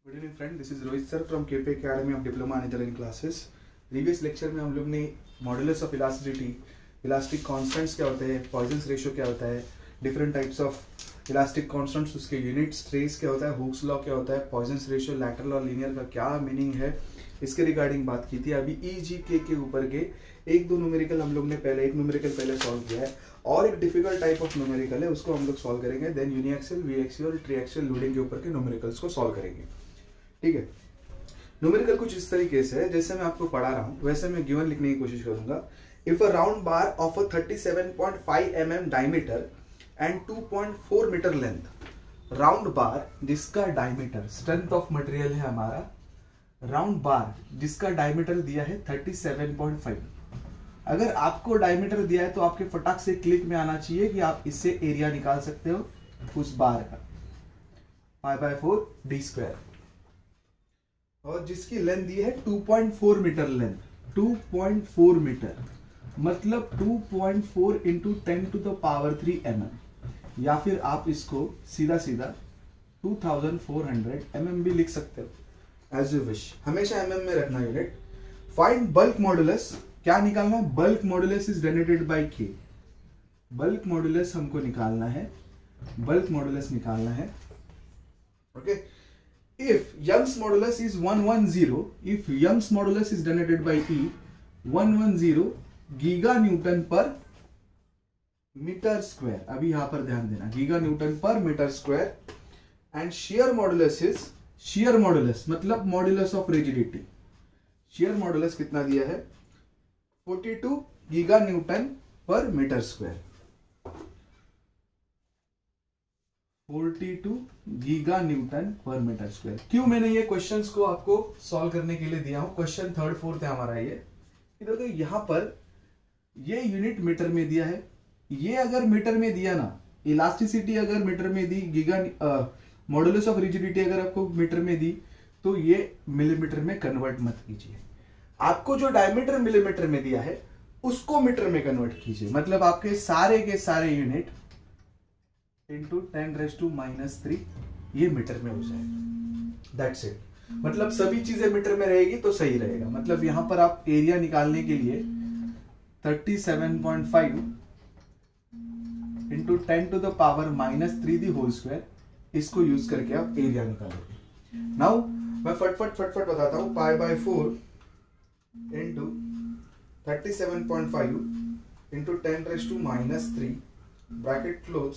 Good evening friend, this is Rohit sir from KP academy of diploma in engineering classes. Previous lecture में हम लोग ने modulus of elasticity, elastic constants क्या होते हैं, पॉइजन्स रेशियो क्या होता है, different types of elastic constants, उसके यूनिट, स्ट्रेस क्या होता है, हुक्स लॉ क्या होता है, पॉइजन्स रेशियो, लैटरल और लीनियर का क्या मीनिंग है, इसके रिगार्डिंग बात की थी। अभी EGK के ऊपर के एक दो न्यूमेरिकल हम लोग ने पहले एक न्यूमेरिकल पहले सॉल्व किया है और एक डिफिकल्ट टाइप ऑफ न्यूमेरिकल है, उसको हम लोग सॉल्व करेंगे। देन यूनिएक्सियल, वीएक्सियल और ट्रीएक्सियल लोडिंग के ऊपर के न्यूमेरिकल्स को सॉल्व करेंगे। ठीक है, न्यूमेरिकल कुछ इस तरीके से है, जैसे मैं आपको पढ़ा रहा हूं वैसे मैं गिवन लिखने की कोशिश करूंगा। If a round bar of a 37.5 mm diameter and 2.4 meter length, round bar जिसका डायमीटर, स्ट्रेंथ ऑफ मटेरियल है हमारा, राउंड बार जिसका डायमीटर दिया है 37.5। अगर आपको डायमीटर दिया है तो आपके फटाक से क्लिक में आना चाहिए कि आप इससे एरिया निकाल सकते हो उस बार का, 5/4 d²। और जिसकी लेंथ दी है 2.4 मीटर लेंथ, 2.4 मीटर मतलब 2.4 इंटू 10⁻³ mm, या फिर आप इसको सीधा सीधा 2400 mm भी लिख सकते हो, एज यू विश। हमेशा mm में रखना यूनिट। फाइंड बल्क मॉडुलस, क्या निकालना है? Bulk modulus is denoted by K। Bulk modulus हमको निकालना है, बल्क मॉडुलस निकालना है। Okay, if Young's modulus is 110, if Young's modulus is denoted by E, 110 giga newton per metre square. अभी यहां पर ध्यान देना, giga newton per metre square. And shear modulus is, shear modulus मतलब modulus of rigidity, shear modulus कितना दिया है? 42 giga newton per metre square, 42 giga newton per metre square. क्यों मैंने ये क्वेश्चंस को आपको सॉल्व करने के लिए दिया हूं? क्वेश्चन 3rd 4th है हमारा ये। देखो यहां पर ये यूनिट मीटर में दिया है, ये अगर मीटर में दिया ना, इलास्टिसिटी अगर मीटर में दी, गीगा मॉडुलस ऑफ रिजिडिटी अगर आपको मीटर में दी, तो ये मिलीमीटर में कन्वर्ट मत कीजिए। आपको जो डायमीटर मिलीमीटर में दिया है उसको मीटर में कन्वर्ट कीजिए, मतलब आपके सारे के सारे यूनिट इंटू 10⁻³ ये मीटर में हो जाएगा। दैट्स इट, मतलब सभी चीजें मीटर में रहेगी तो सही रहेगा। मतलब यहां पर आप एरिया निकालने के लिए 37.5 इंटू 10⁻³ दी होल स्क्वायर, इसको यूज करके आप एरिया निकालोगे। नाउ मैं फटफट बताता हूं। π/4 into 37.5 into 10⁻³ bracket close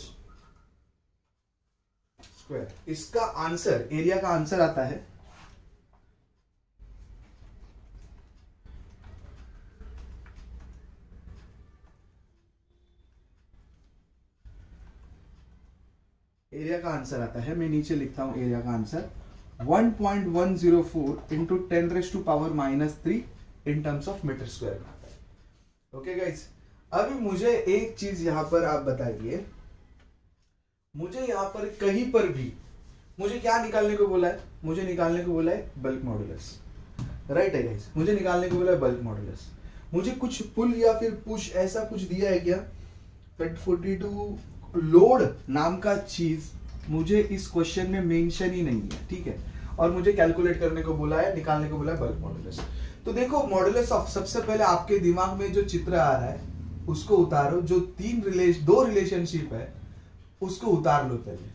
square. इसका आंसर, एरिया का आंसर आता है मैं नीचे लिखता हूं एरिया का answer 1.104 into 10⁻³ in terms of metre square में आता है। ओके गाइस, अभी मुझे एक चीज यहां पर आप बताइए, मुझे यहां पर कहीं पर भी मुझे क्या निकालने को बोला है? मुझे निकालने को बोला है बल्क मॉडुलस, राइट है गाइस? मुझे निकालने को बोला है बल्क मॉडुलस। मुझे कुछ पुल या फिर पुश ऐसा कुछ दिया है क्या? 42 लोड नाम का चीज मुझे इस क्वेश्चन में मेंशन ही नहीं है, ठीक है? और मुझे कैलकुलेट करने को बोला है, निकालने को बोला है बल्क मॉडुलस। तो देखो मॉडुलस ऑफ, सबसे पहले आपके दिमाग में जो चित्र आ रहा है उसको उतारो, जो दो रिलेशनशिप है उसको उतार लो पहले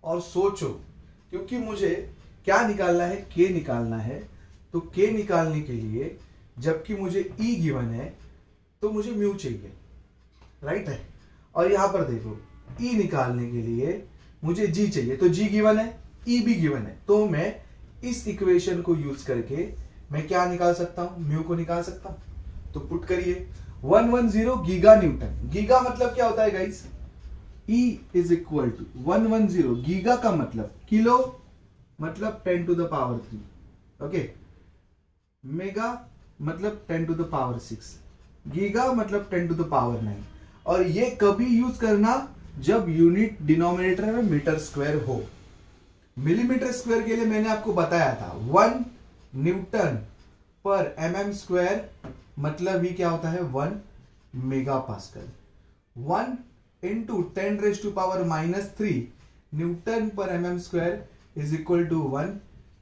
और सोचो, क्योंकि मुझे क्या निकालना है? K निकालना है। तो K निकालने के लिए जबकि मुझे E गिवन है तो मुझे म्यू चाहिए, राइट है? और यहां पर देखो E निकालने के लिए मुझे G चाहिए, तो G गिवन है, E भी गिवन है, तो मैं इस इक्वेशन को यूज करके मैं क्या निकाल सकता हूं? म्यू को निकाल सकता हूं। तो पुट करिए 110 गीगा न्यूटन। गीगा मतलब क्या होता है guys? E is equal to 110, giga का मतलब किलो, मतलब 10⁻³। ओके, मेगा मतलब 10⁻⁶, गीगा मतलब 10⁻⁹। और ये कभी यूज करना जब यूनिट डिनोमिनेटर में मीटर स्क्वायर हो। मिलीमीटर स्क्वायर के लिए मैंने आपको बताया था 1 न्यूटन पर mm², मतलब ही क्या होता है? 1 मेगा पास्कल। 1 इंटू 10⁻³ न्यूटन पर mm² is equal to 1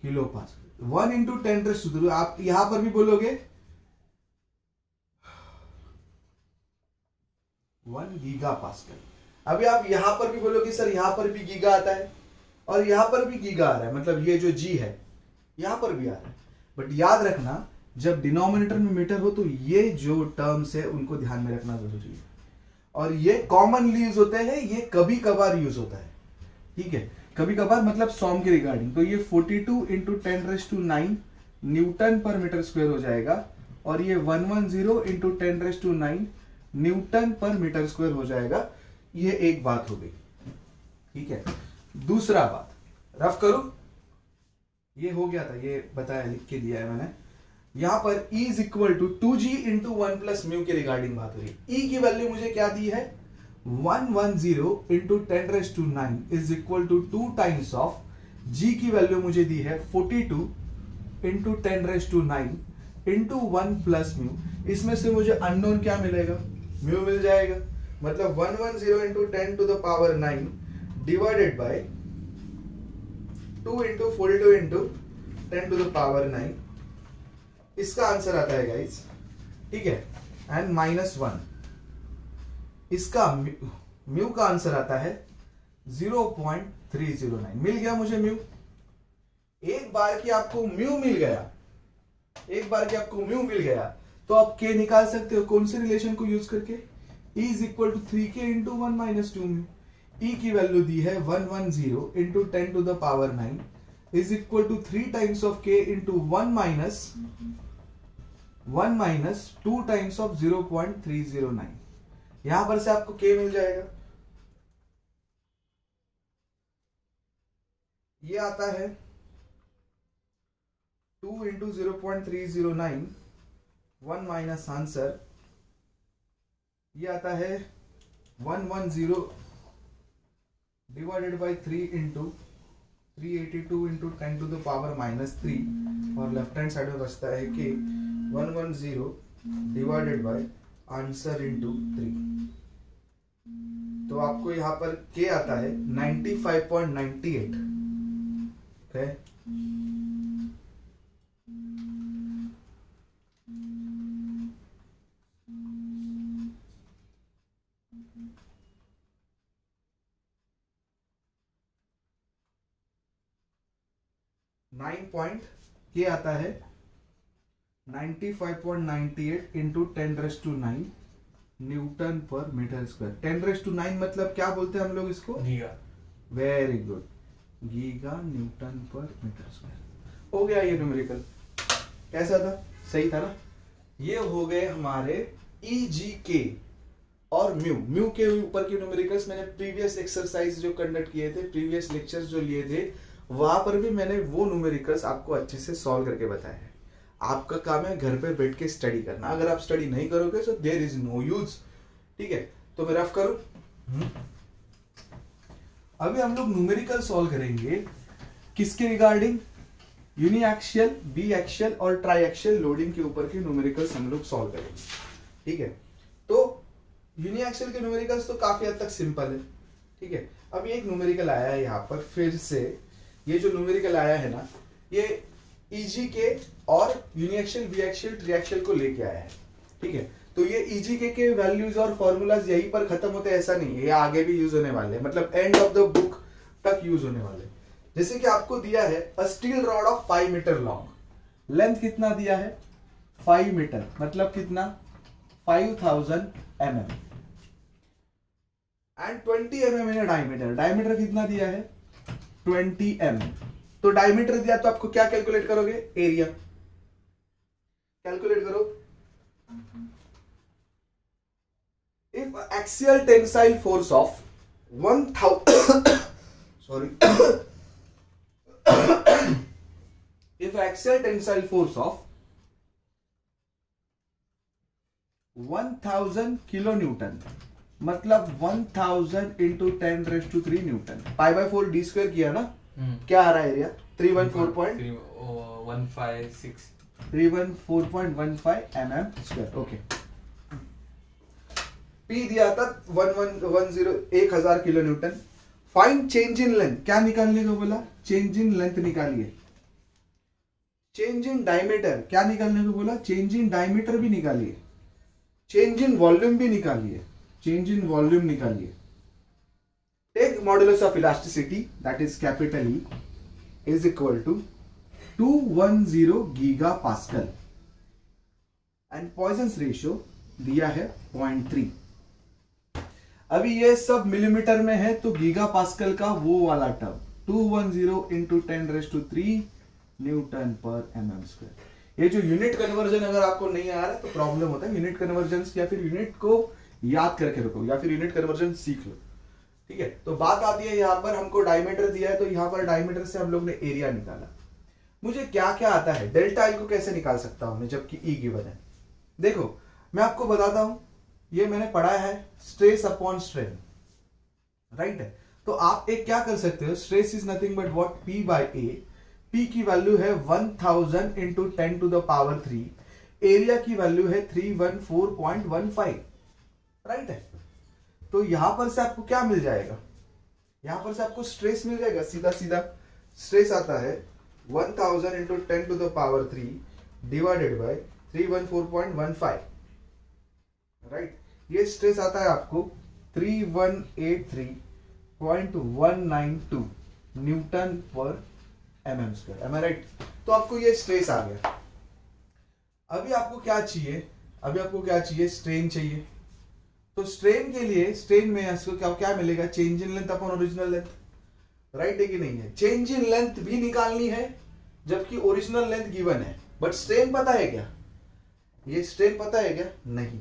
kilo pascal. 1 into 10⁻², आप यहां पर भी बोलोगे 1 गीगा पास्कल। अभी आप यहां पर भी बोलोगे सर यहां पर भी गीगा आता है और यहां पर भी गीगा आ रहा है, मतलब ये जो जी है यहां पर भी आ रहा है। बट याद रखना जब डिनोमिनेटर में मीटर हो तो ये जो टर्म्स है उनको ध्यान में रखना जरूरी है, और ये कॉमनली यूज होते हैं, ये कभी कभार यूज होता है, ठीक है, कभी कभार मतलब सॉम के रिगार्डिंग। तो ये 42 into 10⁹ Newton per metre square हो जाएगा, और ये 110 into 10⁹ Newton per metre square हो जाएगा। ये एक बात हो गई, ठीक है। दूसरा बात रफ करूं, ये हो गया था, ये बताया, लिख के दिया है मैंने। यहां पर E is equal to 2G into 1 plus mu के रिगार्डिंग बात हो रही है। E की वैल्यू मुझे क्या दी है 110 into 10⁹ is equal to 2 times of G की वैल्यू मुझे दी है 42 इंटू 10⁹ इंटू 1 प्लस म्यू। इसमें से मुझे अननोन क्या मिलेगा, म्यू मिल जाएगा। मतलब 110 into 10⁹ divided by 2 into 42 into 10⁹, इसका आंसर आता है गाइस, ठीक है, एंड -1। इसका म्यू का आंसर आता है 0.309। मिल गया मुझे म्यू। एक बार की आपको म्यू मिल गया, एक बार की आपको म्यू मिल गया तो आप के निकाल सकते हो। कौन से रिलेशन को यूज करके, E is equal to 3k into 1 minus 2 mu. E की वैल्यू दी है 110 into 10⁹ is equal to 3 times of k into 1 minus 2 times of 0.309। यहां पर से आपको k मिल जाएगा। ये आता है 2 इंटू 0.309, 1 माइनस आंसर ये आता है 110 डिवाइडेड बाई 3 इंटू 382 इंटू 10⁻³ और लेफ्ट हैंड साइड में बचता है कि 110 डिवाइडेड बाई आंसर इंटू 3। तो आपको यहां पर के आता है 95.98। ओके, के आता है 95.98 into 10⁻⁹ Newton per metre square. 10⁻⁹ मतलब क्या बोलते हैं हम लोग इसको, giga. Very good, giga newton per metre square. हो गया ये न्यूमेरिकल। कैसा था, सही था ना। ये हो गए हमारे EGK और म्यू के ऊपर के न्यूमेरिकल्स। मैंने प्रीवियस एक्सरसाइज जो कंडक्ट किए थे, प्रीवियस लेक्चर्स जो लिए थे, वहां पर भी मैंने वो न्यूमेरिकल्स आपको अच्छे से सॉल्व करके बताया है। आपका काम है घर पे बैठ के स्टडी करना। अगर आप स्टडी नहीं करोगे तो देयर इज नो यूज, ठीक है। तो मैं रफ करूं, अभी हम लोग न्यूमेरिकल सॉल्व करेंगे किसके regarding, uniaxial, biaxial और ट्राई एक्शियल लोडिंग के ऊपर के न्यूमेरिकल्स हम लोग सॉल्व करेंगे, ठीक है। तो यूनी एक्शियल के न्यूमेरिकल्स तो काफी हद तक सिंपल है, ठीक है। अब एक न्यूमेरिकल आया है यहाँ पर फिर से, ये जो न्यूमेरिकल आया है ना, ये EGK और यूनिएक्शियल, बीएक्शियल, ट्रीएक्शियल को लेके आया है, ठीक है। तो ये EGK के वैल्यूज और फॉर्मूलाज यहीं पर खत्म होते हैं ऐसा नहीं है, ये आगे भी यूज होने वाले हैं, मतलब एंड ऑफ द बुक तक यूज होने वाले। जैसे कि आपको दिया है a steel rod of 5 metre long, length कितना दिया है 5 मीटर, मतलब कितना 5000 mm and 20 mm in diameter. Diameter कितना दिया है 20 mm। तो डायमीटर दिया तो आपको क्या कैलकुलेट करोगे, एरिया कैलकुलेट करो। If axial tensile force of 1000 sorry if axial tensile force of 1000 kilonewton, मतलब 1000 इंटू 10⁻³ न्यूटन, π/4 d स्क्वायर किया ना, क्या आ रहा है area 314.15 mm square. Okay, P दिया था 1000 kilo Newton, find change in length, क्या निकालने को बोला? चेंज इन लेंथ निकालिए। चेंज इन डायमीटर, क्या निकालने को बोला? चेंज इन डायमीटर भी निकालिए। चेंज इन वॉल्यूम भी निकालिए। चेंज इन वॉल्यूम निकालिए। Take modulus of elasticity that is capital E is equal to 210 giga pascal and Poisson's ratio दिया है 0.3। अभी ये सब मिलीमीटर में है तो गीगा पास्कल का वो वाला टर्म 210 इंटू 10⁻³ न्यूटन पर एमएम स्क्वायर। ये जो यूनिट कन्वर्जन अगर आपको नहीं आ रहा है तो प्रॉब्लम होता है। यूनिट कन्वर्जन या फिर यूनिट को याद करके रखो या फिर यूनिट कन्वर्जन सीख लो, ठीक है। तो बात आती है यहाँ पर हमको डायमीटर दिया है तो यहाँ पर डायमीटर से हम लोग ने एरिया निकाला। मुझे क्या क्या आता है, डेल्टा एल को कैसे निकाल सकता हूं मैं जबकि ई गिवन है। देखो मैं आपको बताता हूं, ये मैंने पढ़ा है स्ट्रेस अपॉन स्ट्रेन, राइट है। तो आप एक क्या कर सकते हो, stress is nothing but what P by A. P की वैल्यू है 1000 इंटू 10⁻³ एरिया की वैल्यू है 314.15, राइट है। तो यहां पर से आपको क्या मिल जाएगा, यहां पर से आपको स्ट्रेस मिल जाएगा। सीधा सीधा स्ट्रेस आता है 1000 इंटू 10⁻³ डिवाइडेड बाय 314.15, राइट। ये स्ट्रेस आता है आपको 3183.192 न्यूटन पर MM square, M I right. तो आपको ये स्ट्रेस आ गया। अभी आपको क्या चाहिए, अभी आपको क्या चाहिए, स्ट्रेन चाहिए। तो स्ट्रेन के लिए, स्ट्रेन में आपको क्या क्या मिलेगा, change in length upon original length, right है कि नहीं है। चेंज इन लेंथ भी निकालनी है जबकि ओरिजिनल लेंथ गिवन है, बट स्ट्रेन पता है क्या, ये स्ट्रेन पता है क्या, नहीं।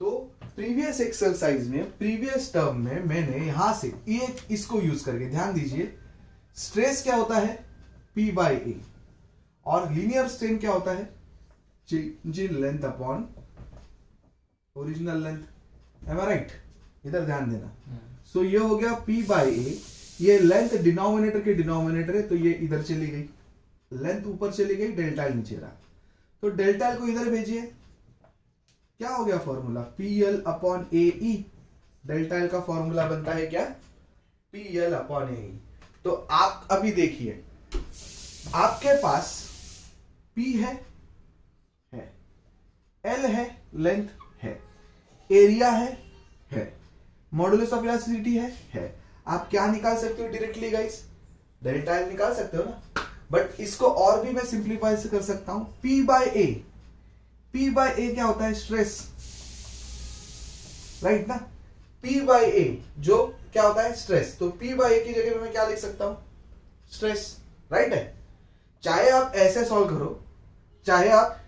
तो प्रीवियस एक्सरसाइज में, प्रीवियस टर्म में मैंने यहां से ये इसको यूज करके, ध्यान दीजिए, स्ट्रेस क्या होता है P बाय A और लीनियर स्ट्रेन क्या होता है change in length upon original length, am I right. इधर ध्यान देना। सो ये हो गया P बाय A, ये लेंथ डिनोमिनेटर के डिनोमिनेटर है तो ये इधर चली गई, लेंथ ऊपर चली गई, डेल्टा एल नीचे रहा। तो डेल्टा एल को इधर भेजिए, क्या हो गया formula, PL upon AE। Delta L का फॉर्मूला बनता है क्या, PL अपॉन AE। तो आप अभी देखिए, आपके पास P है, L है, लेंथ है, एरिया है, मॉडुलस ऑफ इलास्टिसिटी है। आप क्या निकाल सकते हो डायरेक्टली गाइस, डेल्टा एल निकाल सकते हो ना। बट इसको और भी मैं सिंप्लीफाई से कर सकता हूं, P by A। P by A क्या होता है, स्ट्रेस, राइट ना। P बाय A जो क्या होता है, स्ट्रेस। तो P बाय A की जगह पे मैं क्या लिख सकता हूं, स्ट्रेस, राइट है। चाहे आप ऐसे सॉल्व करो, चाहे आप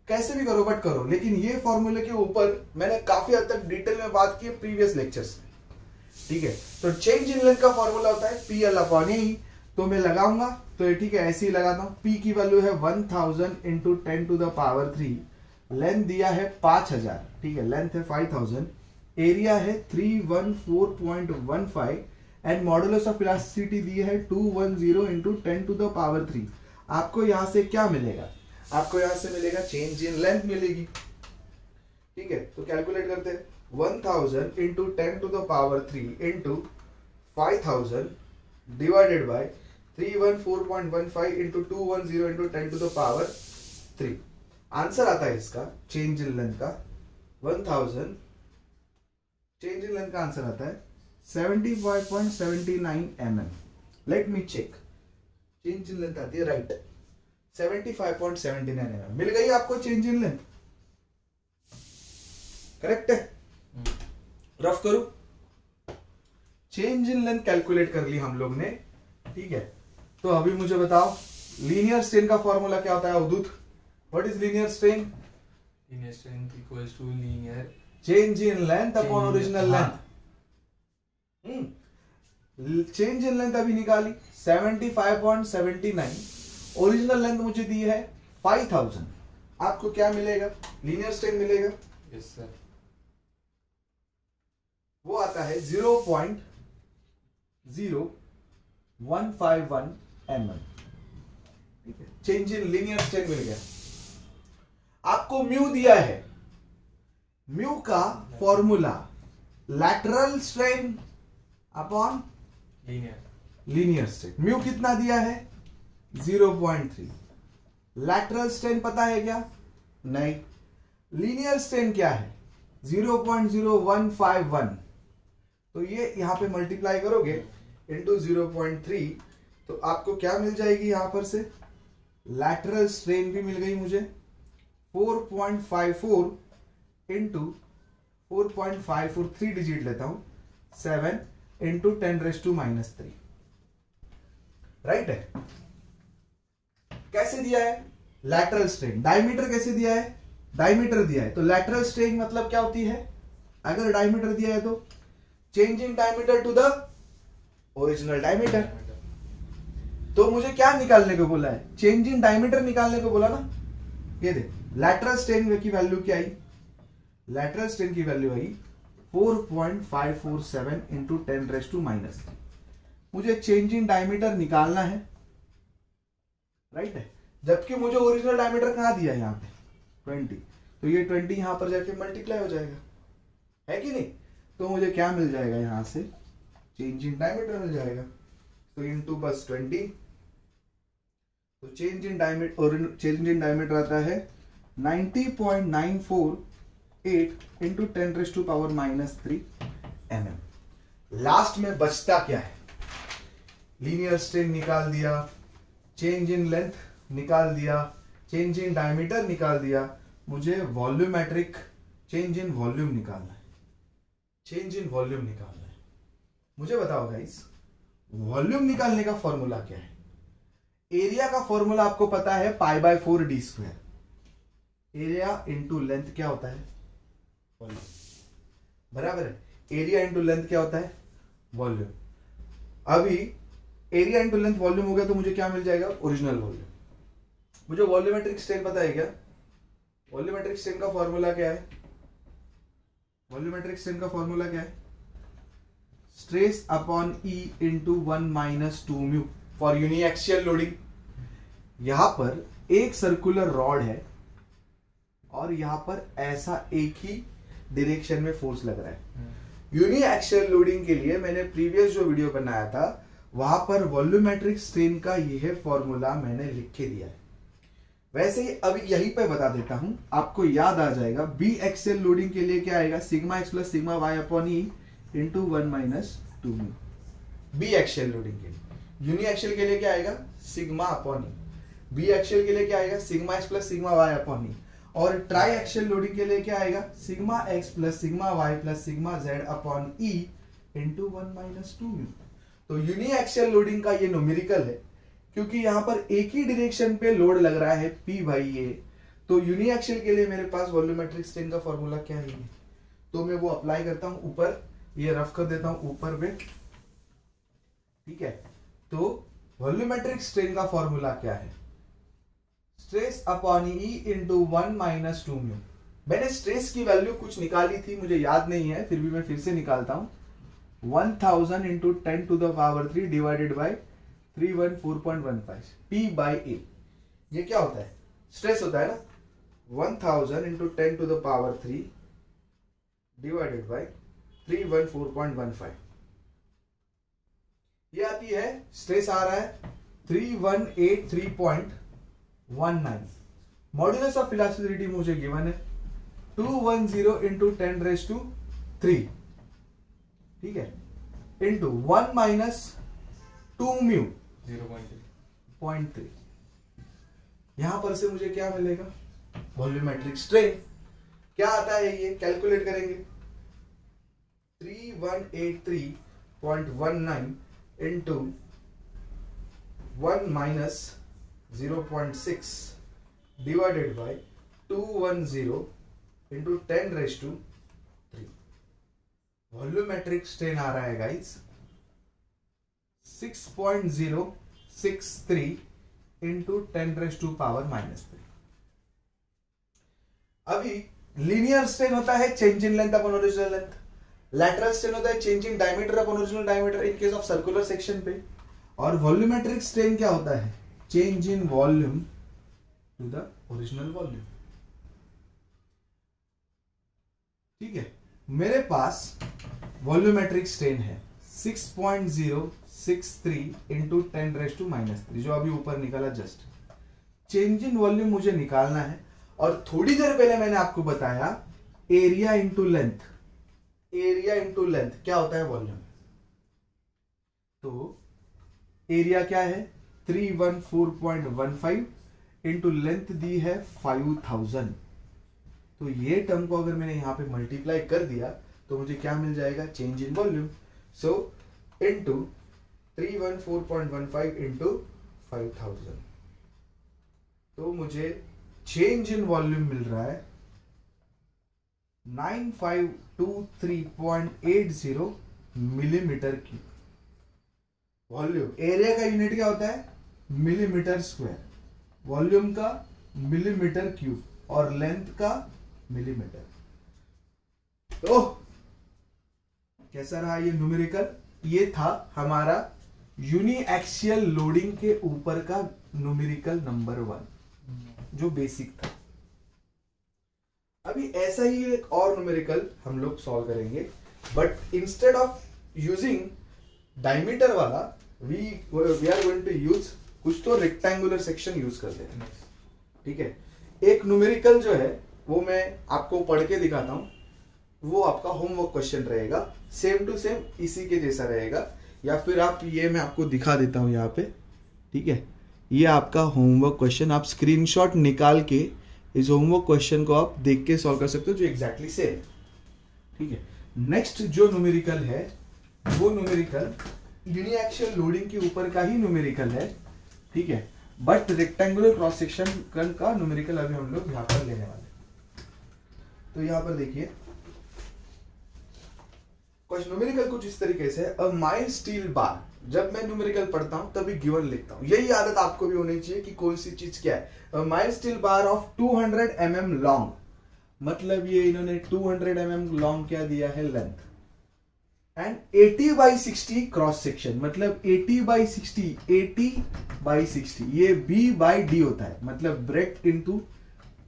कैसे भी करो, बट करो। लेकिन ये फॉर्मूले के ऊपर मैंने काफी हद तक डिटेल में बात की प्रीवियस लेक्चर्स में, ठीक है। तो चेंज इन लेंथ का फॉर्मूला होता है PL अपॉन AE। तो मैं लगाऊंगा तो ये ठीक है, ऐसे ही लगाता हूं। P की वैल्यू है 1000 इंटू 10⁻³ लेंथ दिया है 5000, ठीक है, लेंथ है 5000, एरिया है 314.15 एंड मॉडुलस ऑफ इलास्टिसिटी दी है 210 इंटू 10⁻³। आपको यहां से क्या मिलेगा, आपको यहां से मिलेगा चेंज इन लेंथ मिलेगी, ठीक है। तो कैलकुलेट करते हैं, 1000 into 10⁻³ into 5000 divided by 314.15 into 210 into 10⁻³ answer आता है इसका चेंज इन लेंथ का 1000, चेंज इन लेंथ का आंसर आता है 75.79 mm। Let me check, change in length आती है राइट 75.79 mm। मिल गई आपको चेंज इन लेंथ, करेक्ट है। रफ करूं, चेंज इन लेंथ कैलकुलेट कर ली हम लोग ने, ठीक है। तो अभी मुझे बताओ लीनियर स्ट्रेन का फॉर्मूला क्या होता है Avadhoot, what is linear strain, linear strength equals to linear change in length upon original length. Change in length अभी निकाली 75.79, ओरिजिनल लेंथ मुझे दी है 5000। आपको क्या मिलेगा, लीनियर स्ट्रेन मिलेगा, yes sir, वो आता है 0.0151 mm, ठीक है। चेंज इन लीनियर स्ट्रेन मिल गया। आपको म्यू दिया है, म्यू का formula lateral strain upon linear linear strain. Mu कितना दिया है 0.3। लैटरल स्ट्रेन पता है क्या? नहीं। लीनियर स्ट्रेन क्या है 0.0151। तो ये यहां पे मल्टीप्लाई करोगे इंटू 0.3 तो आपको क्या मिल जाएगी यहां पर से? लैटरल स्ट्रेन भी मिल गई मुझे 4.54 इंटू 4.54, 3 डिजिट लेता हूं 7 इंटू 10⁻⁻3। राइट है। कैसे दिया है? Lateral strain. डायमीटर कैसे दिया है? डायमीटर दिया है। तो लैटरल स्ट्रेन मतलब क्या होती है? अगर डायमीटर दिया है तो change in diameter to the original diameter. तो मुझे क्या निकालने को बोला है? चेंज इन डायमीटर निकालने को बोला ना। ये देख, लैटरल स्ट्रेन की वैल्यू क्या आई? लैटरल स्ट्रेन की वैल्यू आई 4.547 इंटू 10⁻⁻3। मुझे चेंज इन डायमीटर निकालना है। राइट है। जबकि मुझे ओरिजिनल डायमीटर कहां दिया है? यहां पे 20। तो ये 20 यहां पर जाके मल्टीप्लाई हो जाएगा, है कि नहीं? तो मुझे क्या मिल जाएगा यहां से? चेंज इन डायमीटर मिल जाएगा। तो इंटू बस 20। तो चेंज इन डायमीटर आता है 90.948 इंटू 10⁻⁻3 mm। लास्ट में बचता क्या है? लीनियर स्ट्रेन निकाल दिया, चेंज इन लेंथ निकाल दिया, चेंज इन डायमीटर निकाल दिया। मुझे वॉल्यूमेट्रिक चेंज इन वॉल्यूम निकालना है। चेंज इन वॉल्यूम निकालना है। मुझे बताओ गाइस, वॉल्यूम निकालने का फॉर्मूला क्या है? एरिया का फॉर्मूला आपको पता है π/4d²। एरिया इंटू लेंथ क्या होता है? वॉल्यूम। बराबर है। एरिया इंटू लेंथ क्या होता है? वॉल्यूम। अभी एरिया इंटू लेंथ वॉल्यूम हो गया तो मुझे क्या मिल जाएगा? Original volume. मुझे वॉल्यूमेट्रिक स्ट्रेन पता है क्या? वॉल्यूमेट्रिक स्ट्रेन का फॉर्मूला क्या है? वॉल्यूमेट्रिक स्ट्रेन का फॉर्मूला क्या है? Stress upon E into 1 - 2 mu for uniaxial loading. यहां पर एक सर्कुलर रॉड है और यहां पर ऐसा एक ही डायरेक्शन में फोर्स लग रहा है। यूनिएक्सियल लोडिंग के लिए मैंने प्रीवियस जो वीडियो बनाया था वहां पर वॉल्यूमेट्रिक स्ट्रेन का यह फॉर्मूला मैंने लिख के दिया है। वैसे ही अभी यहीं पे बता देता हूं, आपको याद आ जाएगा। बी एक्सियल लोडिंग के लिए क्या आएगा? σx + σy upon E into 1 - 2 mu. Biaxial loading के लिए। यूनिएक्सियल के लिए क्या आएगा? Sigma upon E. Biaxial के लिए क्या आएगा? σx + σy अपॉन ई। और ट्राई एक्सियल लोडिंग के लिए क्या आएगा? σx + σy + σz upon E into 1 - 2 mu. तो यूनिएक्सियल लोडिंग का ये न्यूमेरिकल है क्योंकि यहां पर एक ही डायरेक्शन पे लोड लग रहा है P/A। तो यूनिएक्सियल के लिए मेरे पास वॉल्यूमेट्रिक स्ट्रेन का फॉर्मूला क्या है? तो मैं वो अप्लाई करता हूं ऊपर, ये रफ कर देता हूं ऊपर में। ठीक है। तो वॉल्यूमेट्रिक स्ट्रेन का फॉर्मूला क्या है? Stress upon E into 1 - 2 mu. मैंने स्ट्रेस की वैल्यू कुछ निकाली थी, मुझे याद नहीं है, फिर भी मैं फिर से निकालता हूं। 1000 इंटू 10⁻³ डिवाइडेड बाई 314.15 P/A। ये क्या होता है? स्ट्रेस होता है ना। 1000 इंटू 10⁻³ डिवाइडेड बाई 314.15। ये आती है, स्ट्रेस आ रहा है 3183.19। मॉड्यूलस ऑफ इलास्टिसिटी मुझे गिवन है 210 इंटू 10⁻³ ठीक है, इंटू 1 - 2 म्यू 0.3। यहां पर से मुझे क्या मिलेगा? Volumetric strain. क्या आता है ये? कैलकुलेट करेंगे। 3183.19 into 1 - 0.6 divided by 210 into 10⁻³ volumetric strain आ रहा है गाइस 6.063 इंटू 10⁻⁻3। अभी लीनियर स्ट्रेन होता है change in length upon original length. Lateral strain होता है change in diameter upon original diameter in case of circular section पे। और वॉल्यूमेट्रिक स्ट्रेन क्या होता है? Change in volume to the original volume. ठीक है। मेरे पास वॉल्यूमेट्रिक स्ट्रेन है 6.063 इंटू 10⁻³ जो अभी ऊपर निकाला जस्ट। चेंज इन वॉल्यूम मुझे निकालना है, और थोड़ी देर पहले मैंने आपको बताया area into length. Area into length क्या होता है वॉल्यूम। तो एरिया क्या है 314.15 इंटू लेंथ दी है 5000। तो ये टर्म को अगर मैंने यहां पे मल्टीप्लाई कर दिया तो मुझे क्या मिल जाएगा, change in volume. So into 314.15 into 5000, तो मुझे चेंज इन वॉल्यूम मिल रहा है 9523.80 मिलीमीटर क्यूब। वॉल्यूम, एरिया का यूनिट क्या होता है मिलीमीटर स्क्वायर, वॉल्यूम का मिलीमीटर क्यूब, और लेंथ का मिलीमीटर। तो कैसा रहा ये न्यूमेरिकल। ये था हमारा यूनिएक्सियल लोडिंग के ऊपर का न्यूमेरिकल नंबर 1 जो बेसिक था। अभी ऐसा ही एक और न्यूमेरिकल हम लोग सॉल्व करेंगे, but instead of using diameter वाला we are going to use कुछ तो रेक्टेंगुलर सेक्शन यूज करते हैं। ठीक है, एक न्यूमेरिकल जो है वो मैं आपको पढ़ के दिखाता हूं, वो आपका होमवर्क क्वेश्चन रहेगा, सेम टू सेम इसी के जैसा रहेगा। या फिर आप ये मैं आपको दिखा देता हूं यहाँ पे। ठीक है, ये आपका होमवर्क क्वेश्चन, आप स्क्रीनशॉट निकाल के इस होमवर्क क्वेश्चन को आप देख के सॉल्व कर सकते हो, जो एग्जैक्टली सेम। ठीक है, नेक्स्ट जो न्यूमेरिकल है वो न्यूमेरिकल यूनिएक्सियल लोडिंग के ऊपर का ही न्यूमेरिकल है। ठीक है, बट रेक्टेंगुलर क्रॉस सेक्शन का न्यूमेरिकल अभी हम लोग यहाँ पर लेने वाले। तो यहाँ पर देखिए क्वेश्चन न्यूमेरिकल कुछ इस तरीके से है, अ माइल्ड स्टील बार। जब मैं न्यूमेरिकल पढ़ता हूं तभी गिवन लिखता हूं, यही आदत आपको भी होनी चाहिए कि कोई सी चीज क्या है। A mild steel bar of 200 mm long, मतलब ये इन्होंने 200 mm लॉन्ग क्या दिया है लेंथ, एंड 80/60 क्रॉस सेक्शन, मतलब 80/60, 80/60 ये B/D होता है, मतलब breadth into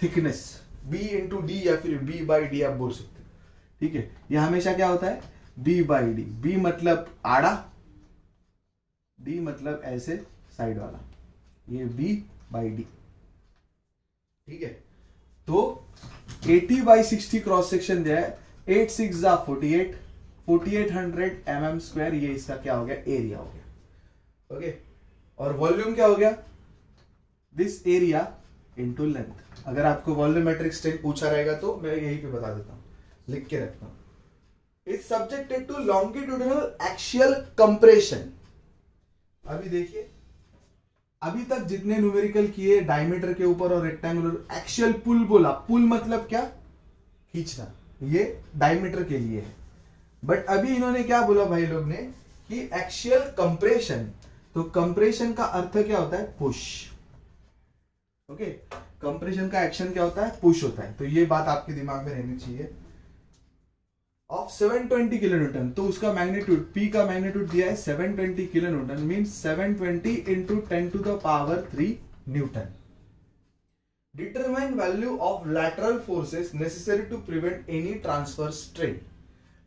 thickness, B into D या फिर B/D आप बोल सकते हो। ठीक है, ये हमेशा क्या होता है B/D। B मतलब आड़ा, D मतलब ऐसे साइड वाला, ये B/D। ठीक है, तो 80/60 क्रॉस सेक्शन दिया है, 8 6 जा 48, 4800 mm स्क्वायर, ये इसका क्या हो गया एरिया हो गया। ओके, और वॉल्यूम क्या हो गया दिस एरिया इंटू लेंथ। अगर आपको वॉल्यूमेट्रिक स्ट्रेन पूछा रहेगा तो मैं यहीं पे बता देता हूं, लिख के रखता हूं। It's subjected to longitudinal axial compression. अभी देखिए, अभी तक जितने न्यूमेरिकल किए डायमीटर के ऊपर और रेक्टेंगुलर, एक्सियल पुल बोला, पुल मतलब क्या खींचना, ये डायमीटर के लिए है। बट अभी इन्होंने क्या बोला भाई लोग ने कि एक्सियल कंप्रेशन, तो कंप्रेशन का अर्थ क्या होता है पुश। ओके, कंप्रेशन का एक्शन क्या होता है पुश होता है, तो ये बात आपके दिमाग में रहनी चाहिए। ऑफ 720 किलोन्यूटन, तो उसका मैग्नीट्यूड P का मैग्नीट्यूड दिया है 720 kilonewton, means 720 into 10⁻³ newton. Determine value of lateral forces necessary to prevent any transverse strain.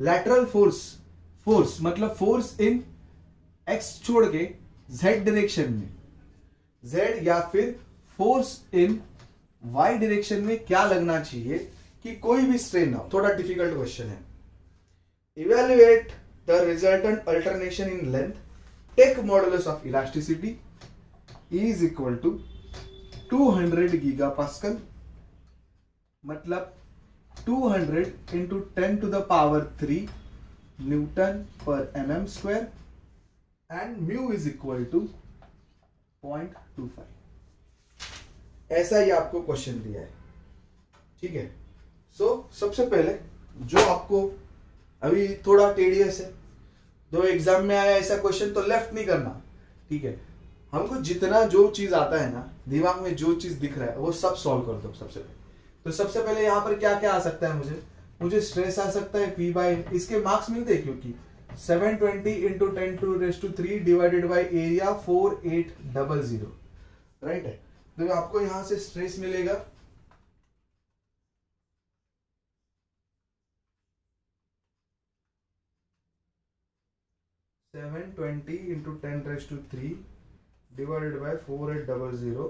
Lateral force, force मतलब फोर्स इन x छोड़ के z डायरेक्शन में, z या फिर फोर्स इन y डायरेक्शन में क्या लगना चाहिए कि कोई भी स्ट्रेन ना हो। थोड़ा डिफिकल्ट क्वेश्चन है। Evaluate the resultant alternation in length. Take modulus of elasticity is equal to 200 gigapascal, मतलब 200 into 10⁻³ न्यूटन पर mm square, and mu is equal to 0.25। ऐसा ही आपको क्वेश्चन दिया है। ठीक है, सो सबसे पहले जो आपको अभी थोड़ा टेडियस है, दो एग्जाम में आया ऐसा क्वेश्चन, तो लेफ्ट नहीं करना। ठीक है, हमको जितना जो चीज आता है ना, दिमाग में जो चीज दिख रहा है वो सब सॉल्व कर दो सबसे पहले। तो सबसे पहले यहाँ पर क्या क्या आ सकता है, मुझे स्ट्रेस आ सकता है P/, इसके मार्क्स मिलते हैं क्योंकि 720 into 10⁻³ divided by area 4800, right है। तो आपको यहां से स्ट्रेस मिलेगा 720 इंटू 10⁻³ डिवाइडेड बाय 4800,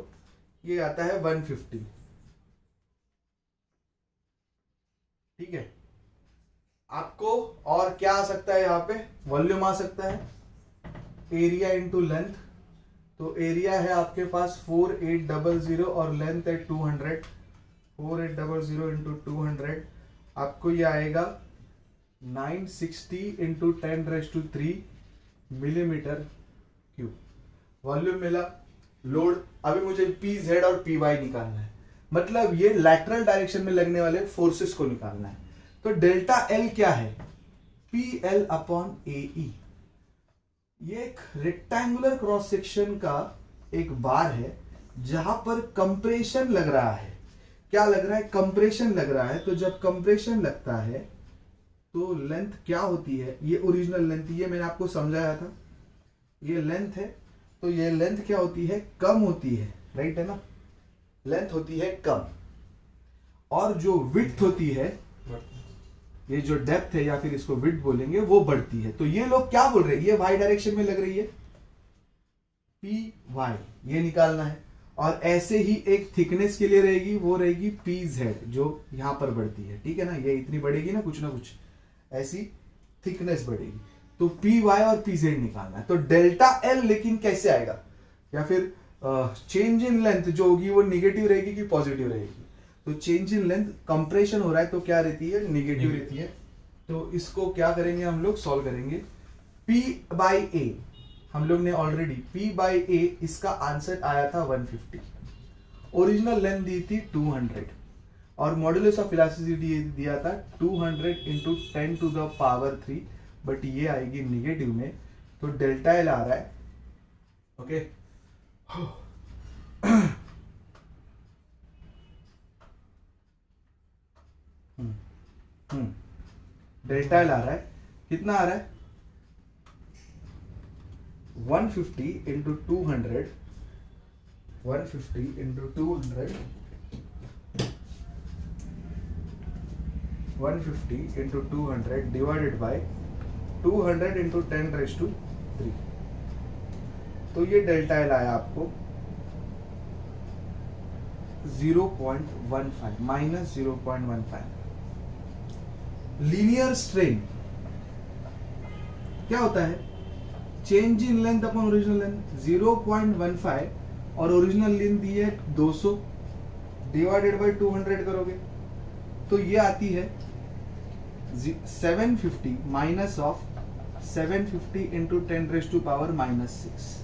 ये आता है 150। ठीक है, आपको और क्या आ सकता है यहाँ पे, वॉल्यूम आ सकता है, एरिया इंटू लेंथ। तो एरिया है आपके पास 4800 और लेंथ है 200। 4800 इंटू 200 आपको ये आएगा 960 इंटू 10⁻³ मिलीमीटर क्यूब वॉल्यूम मिला। लोड अभी मुझे पी जेड और पी वाई निकालना है, मतलब ये लैटरल डायरेक्शन में लगने वाले फोर्सेस को निकालना है। तो डेल्टा एल क्या है, पी एल अपॉन ए ई। ये एक रेक्टेंगुलर क्रॉस सेक्शन का एक बार है जहां पर कंप्रेशन लग रहा है। क्या लग रहा है, कंप्रेशन लग रहा है। तो जब कंप्रेशन लगता है तो लेंथ क्या होती है, ये ओरिजिनल लेंथ, ये मैंने आपको समझाया था, ये लेंथ है। तो ये लेंथ क्या होती है, कम होती है, राइट है ना, लेंथ होती है कम, और जो विड्थ होती है, ये जो डेप्थ है या फिर इसको विड्थ बोलेंगे, वो बढ़ती है। तो ये लोग क्या बोल रहे हैं, ये वाई डायरेक्शन में लग रही है, पी वाई ये निकालना है। और ऐसे ही एक थिकनेस के लिए रहेगी, वो रहेगी पी जेड, जो यहां पर बढ़ती है। ठीक है ना, ये इतनी बढ़ेगी ना कुछ ऐसी थिकनेस बढ़ेगी। तो पी वाई और पी जेड निकालना है। तो डेल्टा एल लेकिन कैसे आएगा, या फिर चेंज इन लेंथ जो होगी वो निगेटिव रहेगी कि पॉजिटिव रहेगी। तो चेंज इन लेंथ, कंप्रेशन हो रहा है तो क्या रहती है, निगेटिव रहती है। तो इसको क्या करेंगे हम लोग, सॉल्व करेंगे। P बाई ए हम लोग ने ऑलरेडी P बाई ए, इसका आंसर आया था 150। ओरिजिनल लेंथ दी थी 200 और मॉड्यूलस ऑफ इलास्टिसिटी दिया था 200 इंटू 10⁻³ बट ये आएगी निगेटिव में। तो डेल्टा एल आ रहा है, ओके। डेल्टा एल आ रहा है, कितना आ रहा है, 150 into 200, 150 into 200, 150 into 200 divided by 200 into 10⁻³ तो ये डेल्टा एल आया आपको 0.15 माइनस 0.15। लीनियर स्ट्रेन क्या होता है, change in length upon original length 0.15 और ओरिजिनल लेंथ दी है 200 डिवाइडेड बाय 200 करोगे तो ये आती है 750 माइनस ऑफ 750 इंटू 10⁻⁻�6।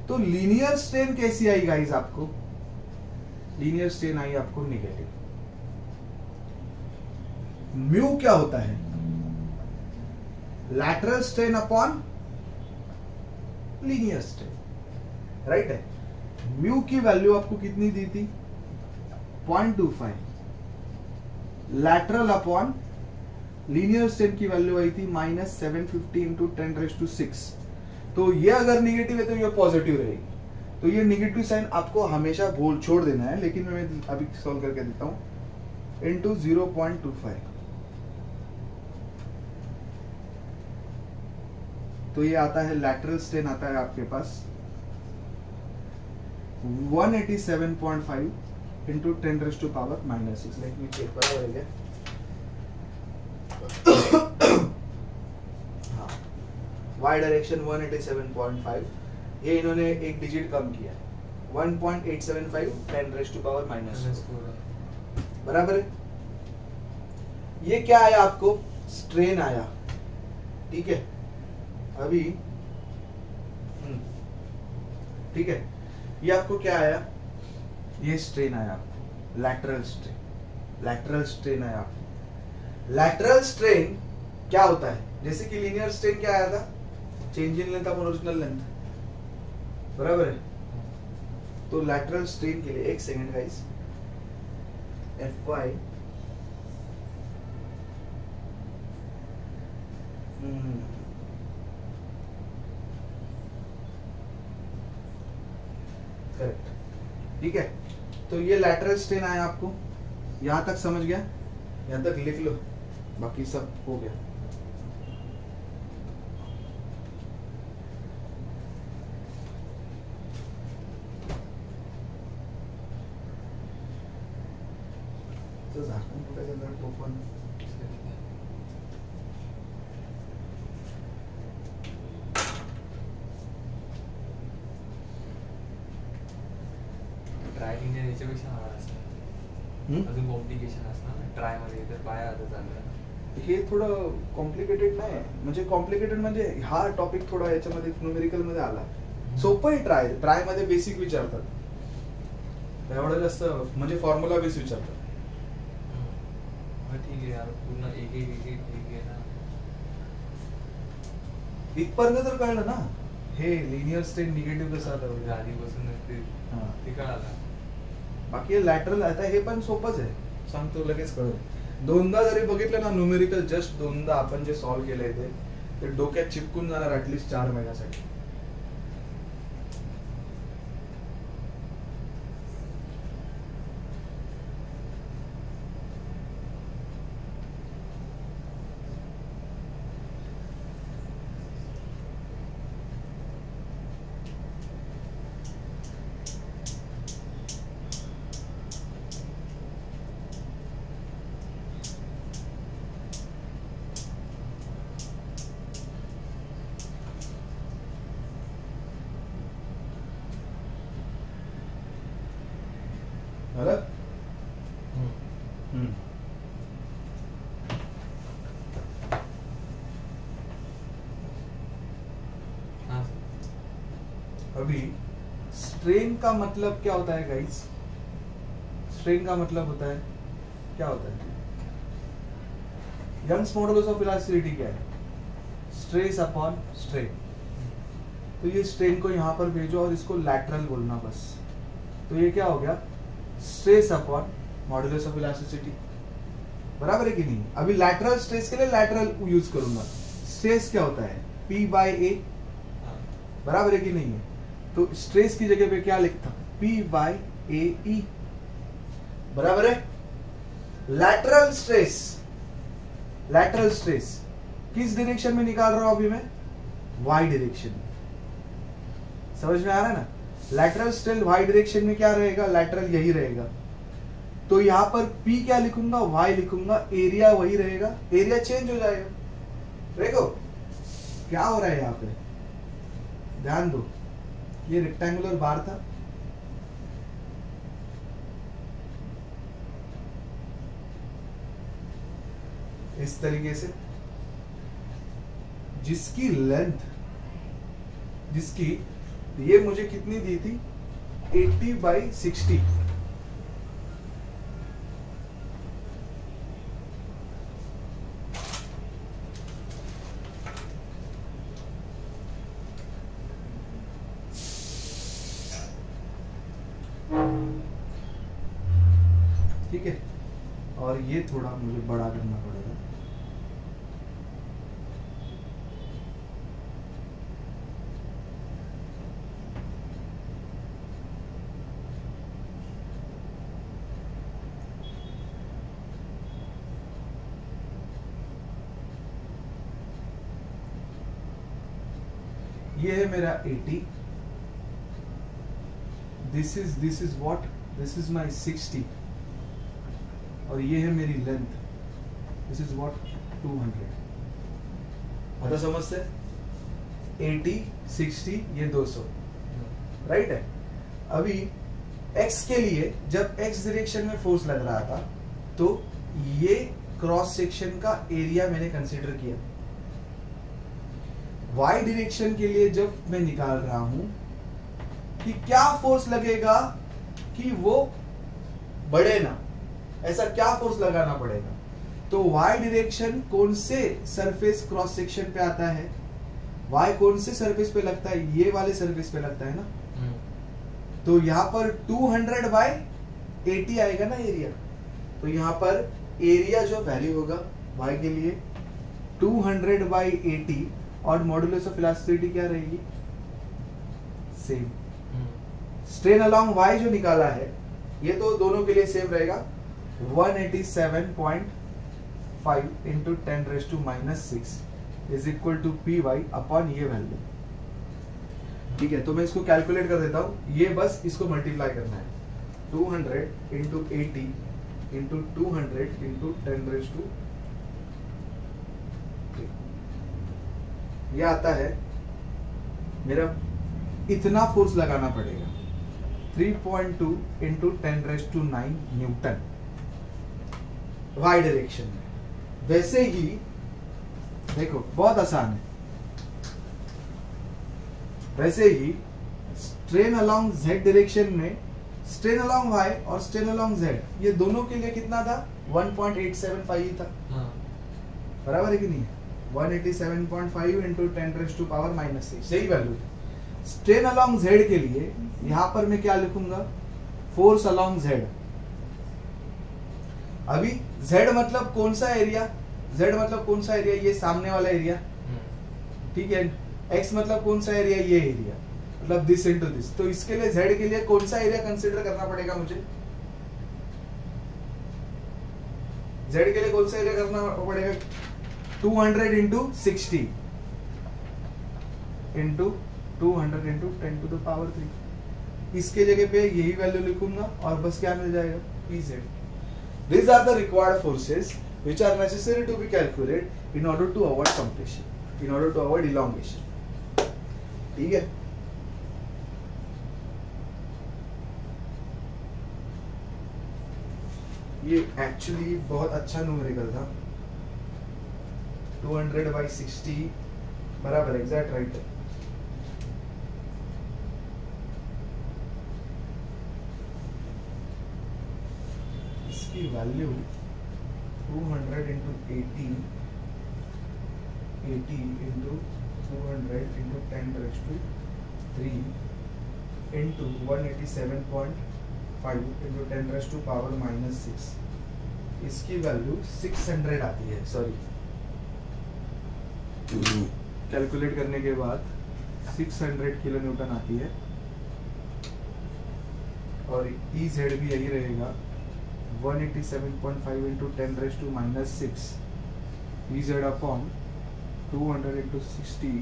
तो लीनियर स्ट्रेन कैसी आई गाइस, आपको लीनियर स्ट्रेन आई आपको निगेटिव। म्यू क्या होता है, lateral strain upon linear strain, right है। म्यू की वैल्यू आपको कितनी दी थी, 0.25। लैटरल अपॉन लीनियर स्ट्रेन की वैल्यू आई थी माइनस 750 इंटू 10⁻⁶। तो ये अगर निगेटिव है तो ये पॉजिटिव रहेगी। तो ये निगेटिव साइन आपको हमेशा बोल छोड़ देना है, लेकिन मैं अभी सॉल्व करके देता हूं। इंटू 0.25 तो ये आता है लैटरल स्ट्रेन आता है आपके पास 187.5 इंटू 10⁻⁻�6। लेट मी चेक बराबर है क्या, हाँ, y डायरेक्शन 187.5, ये इन्होंने एक डिजिट कम किया है 1.875 10⁻⁻⁻⁴ बराबर है। ये क्या आया आपको, स्ट्रेन आया, ठीक है। अभी ठीक है, ये आपको क्या आया, ये स्ट्रेन आया आपको, लैटरल स्ट्रेन, लैटरल स्ट्रेन आया आपको। लैटरल स्ट्रेन क्या होता है, जैसे कि लीनियर स्ट्रेन क्या आया था, change in length upon original length, बराबर है। तो लैटरल स्ट्रेन के लिए एक सेकंड गाइस, Fy करेक्ट, ठीक है। तो ये लैटरल स्ट्रेन आया आपको, यहां तक समझ गया, यहां तक लिख लो, बाकी सब हो गया। झाकण कुठे गेलं ओपन ट्राय इंजिन याच्यापेक्षा हार्ड असणार अजून कॉम्प्लिकेशन असणार ट्राय मध्ये तर पाय आता चाललं हे थोडं कॉम्प्लिकेटेड नाही म्हणजे कॉम्प्लिकेटेड म्हणजे हा टॉपिक थोडा याच्यामध्ये न्यूमेरिकल मध्ये आला सोपं आहे ट्राय मध्ये बेसिक विचारतात एवढं जास्त म्हणजे फॉर्म्युला बेस विचारतात ठीक आहे यार पूर्ण एक आहे ना इथपर्यंत तर कळलं ना हे लिनियर स्ट्रेन निगेटिव्ह कसं आलं आधीपासून ते कळालं बाकी लॅटरल आता हे पण सोपंच आहे सांगतो लगेच कळलं दोनदा जरी बघितलं ना न्यूमेरिकल जस्ट दोनदा आपण जे सॉल्व्ह केलंय ते डोक्यात चिपकून जाणार ऍटलीस्ट 4 महिन्यासाठी अभी स्ट्रेन का मतलब क्या होता है गाइस स्ट्रेन का मतलब होता है क्या होता है यंग्स मॉडुलस ऑफ इलास्टिसिटी क्या है स्ट्रेस अपॉन स्ट्रेन तो ये स्ट्रेन को यहां पर भेजो और इसको लैटरल बोलना बस तो ये क्या हो गया stress upon modulus of elasticity बराबर है कि नहीं अभी लैटरल स्ट्रेस के लिए लैटरल यूज करूंगा स्ट्रेस क्या होता है P/A बराबर है कि नहीं है तो स्ट्रेस की जगह पे क्या लिखता P/AE बराबर है लैटरल स्ट्रेस किस डायरेक्शन में निकाल रहा हूं अभी मैं y डायरेक्शन में समझ में आ रहा है ना लैटरल स्ट्रेन y डायरेक्शन में क्या रहेगा लैटरल यही रहेगा तो यहां पर P क्या लिखूंगा y लिखूंगा एरिया वही रहेगा एरिया चेंज हो जाएगा देखो क्या हो रहा है यहां पे ध्यान दो ये रेक्टेंगुलर बार था इस तरीके से जिसकी ये मुझे कितनी दी थी 80/60 ठीक है और ये थोड़ा मुझे बड़ा करना पड़ेगा ये है मेरा 80 this is what this is my 60 और ये है मेरी लेंथ दिस इज व्हाट 200 आता समझते 80 60 ये 200 राइट है अभी x के लिए जब x डायरेक्शन में फोर्स लग रहा था तो ये क्रॉस सेक्शन का एरिया मैंने कंसीडर किया y डायरेक्शन के लिए जब मैं निकाल रहा हूं कि क्या फोर्स लगेगा कि वो बढ़े ना ऐसा क्या फोर्स लगाना पड़ेगा तो y डायरेक्शन कौन से सरफेस क्रॉस सेक्शन पे आता है y कौन से सरफेस पे लगता है ये वाले सरफेस पे लगता है ना तो यहां पर 200/80 आएगा ना एरिया तो यहां पर एरिया जो वैल्यू होगा y के लिए 200/80 और मॉडुलस ऑफ इलास्टिसिटी क्या रहेगी सेम स्ट्रेन अलोंग y जो निकाला है ये तो दोनों के लिए सेम रहेगा 187.5 into 10⁻⁻6 is equal to Py upon ये वैल्यू ठीक है तो मैं इसको कैलकुलेट कर देता हूं ये बस इसको मल्टीप्लाई करना है 200 इंटू 80 इंटू 200 इंटू 10⁻², ये आता है मेरा, इतना फोर्स लगाना पड़ेगा 3.2 इंटू 10⁹ न्यूटन वाई डायरेक्शन में। वैसे ही देखो बहुत आसान है, वैसे ही स्ट्रेन अलोंग z डायरेक्शन में, स्ट्रेन अलोंग y और स्ट्रेन अलोंग z, ये दोनों के लिए कितना था 1.875 ही था। हाँ। बराबर है कि नहीं? 187.5 इंटू 10⁻⁻6 यही वैल्यू थी। स्ट्रेन अलोंग z के लिए यहां पर मैं क्या लिखूंगा, फोर्स अलोंग z। अभी z मतलब कौन सा एरिया, z मतलब कौन सा एरिया, ये सामने वाला एरिया, ठीक है। x मतलब कौन सा एरिया, ये एरिया, मतलब दिस इनटू दिस। तो इसके लिए z के लिए कौन सा एरिया कंसीडर करना पड़ेगा मुझे, z के लिए कौन सा एरिया करना पड़ेगा, 200 इंटू 60 इंटू 200 इंटू 10⁻3। इसके जगह पे यही वैल्यू लिखूंगा और बस क्या मिल जाएगा, Ez। These are the required forces which are necessary to be calculated in order to avoid compression, in order to avoid elongation, ठीक है। ये एक्चुअली बहुत अच्छा न्यूमेरिकल था, 200/60 बराबर एग्जैक्ट राइट है। इसकी value 200 into 80 into 200 into 10⁻³ into 187.5 into 10⁻⁻6, इसकी वैल्यू 600 आती है। सॉरी, कैलकुलेट करने के बाद 600 किलो न्यूटन आती है। और EZ भी यही रहेगा, 187.5 इंटू 10⁻⁻6 EZ अपॉन 200 इंटू 60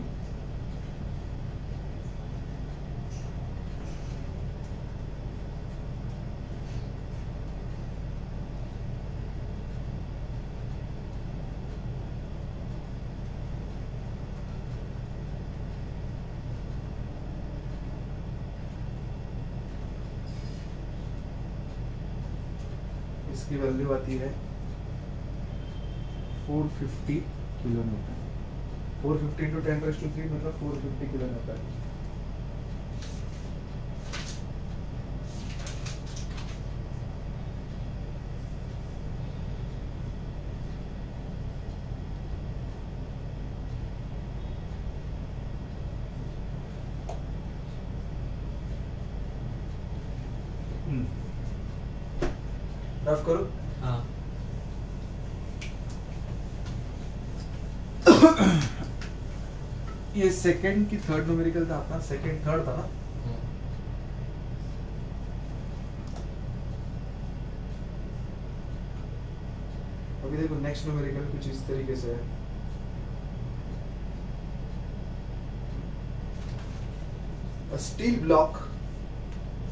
इसकी वैल्यू आती है 450 किलो न्यूटन। 450 इंटू 10⁻³ मतलब 450 किलो न्यूटन। रफ करो। हाँ। ये सेकंड की थर्ड न्यूमेरिकल था अपना, सेकंड थर्ड था ना। अभी देखो नेक्स्ट न्यूमेरिकल कुछ इस तरीके से है। A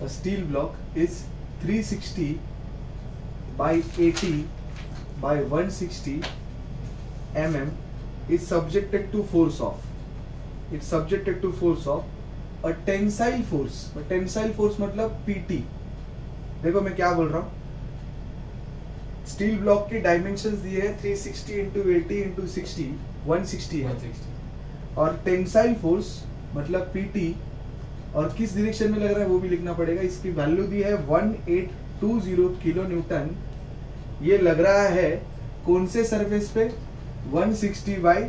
steel block is 360 by 80 by 160 mm is subjected to force of, it's subjected to force of a tensile force। Tensile force मतलब PT। देखो मैं क्या बोल रहा हूँ, स्टील ब्लॉक के डायमेंशंस दिए हैं 360 इंटू 80 इंटू 60 160 है। 160। और टेंसाइल फोर्स मतलब PT, और किस डायरेक्शन में लग रहा है वो भी लिखना पड़ेगा। इसकी वैल्यू दी है 1820 किलो न्यूटन। ये लग रहा है कौन से सरफेस पे, 160 by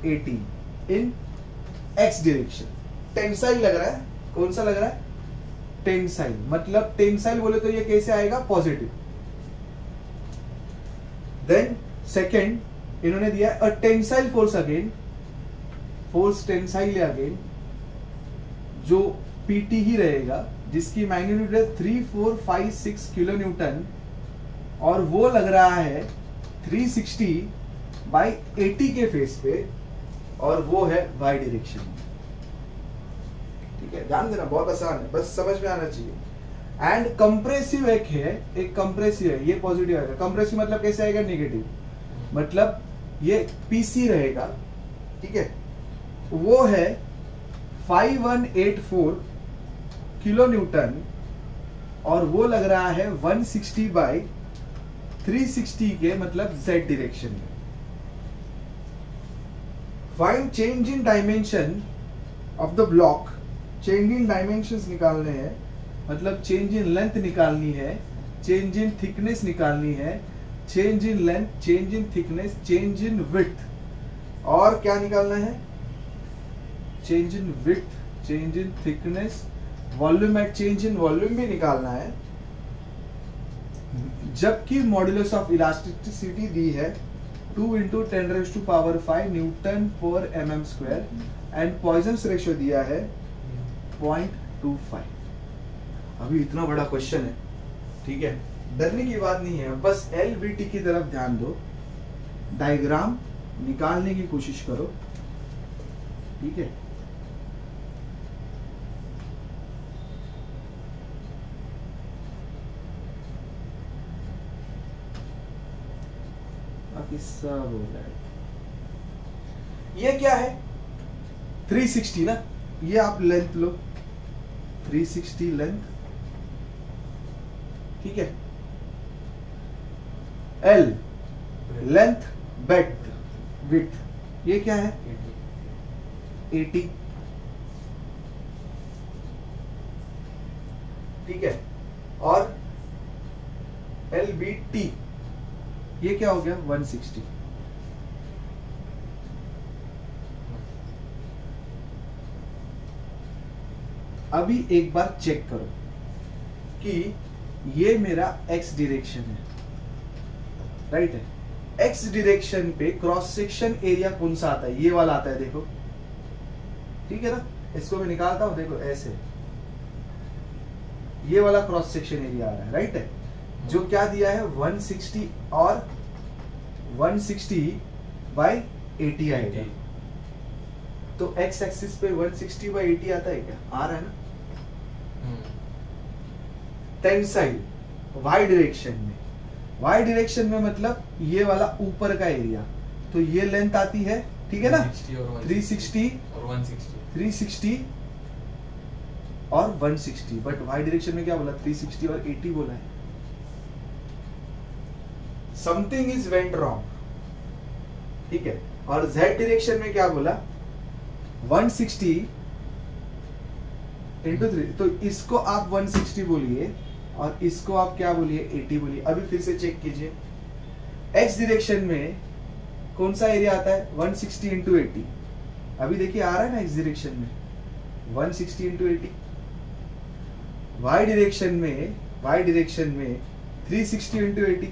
80 in x direction. Tensile लग रहा है, कौन सा लग रहा है, टेंसाइल। मतलब टेंसाइल बोले तो ये कैसे आएगा, पॉजिटिव। देन सेकंड इन्होंने दिया a tensile force again, force tensile again जो PT ही रहेगा, जिसकी मैग्नीट्यूड है 3456 किलो न्यूटन, और वो लग रहा है 360 by 80 के फेस पे, और वो है y डायरेक्शन। ठीक है, ध्यान देना, बहुत आसान है, बस समझ में आना चाहिए। एंड कंप्रेसिव एक कंप्रेसिव है, ये पॉजिटिव आएगा। कंप्रेसिव मतलब कैसे आएगा? नेगेटिव, मतलब ये पीसी रहेगा, ठीक है, वो है 5184 किलो न्यूटन और वो लग रहा है 160/360 के, मतलब z डायरेक्शन में। Find change in dimension of the block, change in dimensions निकालने हैं, मतलब चेंज इन लेंथ निकालनी है, चेंज इन थिकनेस निकालनी है, change in length, change in thickness, change in width, और क्या निकालना है? Change in width, change in thickness, volume at change in volume भी निकालना है। जबकि मॉड्यूलस ऑफ इलास्टिसिटी दी है 2 × 10⁵ न्यूटन पर mm square and Poisson's ratio दिया है 0.25। अभी इतना बड़ा क्वेश्चन है, ठीक है, डरने की बात नहीं है, बस LBT की तरफ ध्यान दो, डायग्राम निकालने की कोशिश करो, ठीक है। बाकी सब हो जाएगा। ये क्या है? 360 ना, ये आप लेंथ लो, 360 लेंथ, ठीक है। L लेंथ, बेड्थ, विड्थ, ये क्या है? 80, ठीक है। और LBT ये क्या हो गया? 160। अभी एक बार चेक करो कि ये मेरा x डायरेक्शन है, राइट है। x डायरेक्शन पे क्रॉस सेक्शन एरिया कौन सा आता है? ये वाला आता है, देखो, ठीक है ना। इसको मैं निकालता हूं, देखो ऐसे, ये वाला क्रॉस सेक्शन एरिया आ रहा है, राइट है, जो क्या दिया है? 160 और 160/80 आएगा। तो x एक्सिस पे 160/80 आता है क्या? आ रहा है ना। टेंसाइल y डायरेक्शन में, y डायरेक्शन में मतलब ये वाला ऊपर का एरिया, तो ये लेंथ आती है, ठीक है ना, 360 और 160, 360 और 160, बट y डायरेक्शन में क्या बोला? 360 और 80 बोला है। समथिंग इज वेंट रॉन्ग, ठीक है। और z डायरेक्शन में क्या बोला? 160 × 3, तो इसको आप 160 बोलिए और इसको आप क्या बोलिए? 80 बोलिए। अभी फिर से चेक कीजिए, x डायरेक्शन में कौन सा एरिया आता है? 160 × 80। अभी देखिए आ रहा है ना x डायरेक्शन में 160 × 80। y डायरेक्शन में 360 × 80,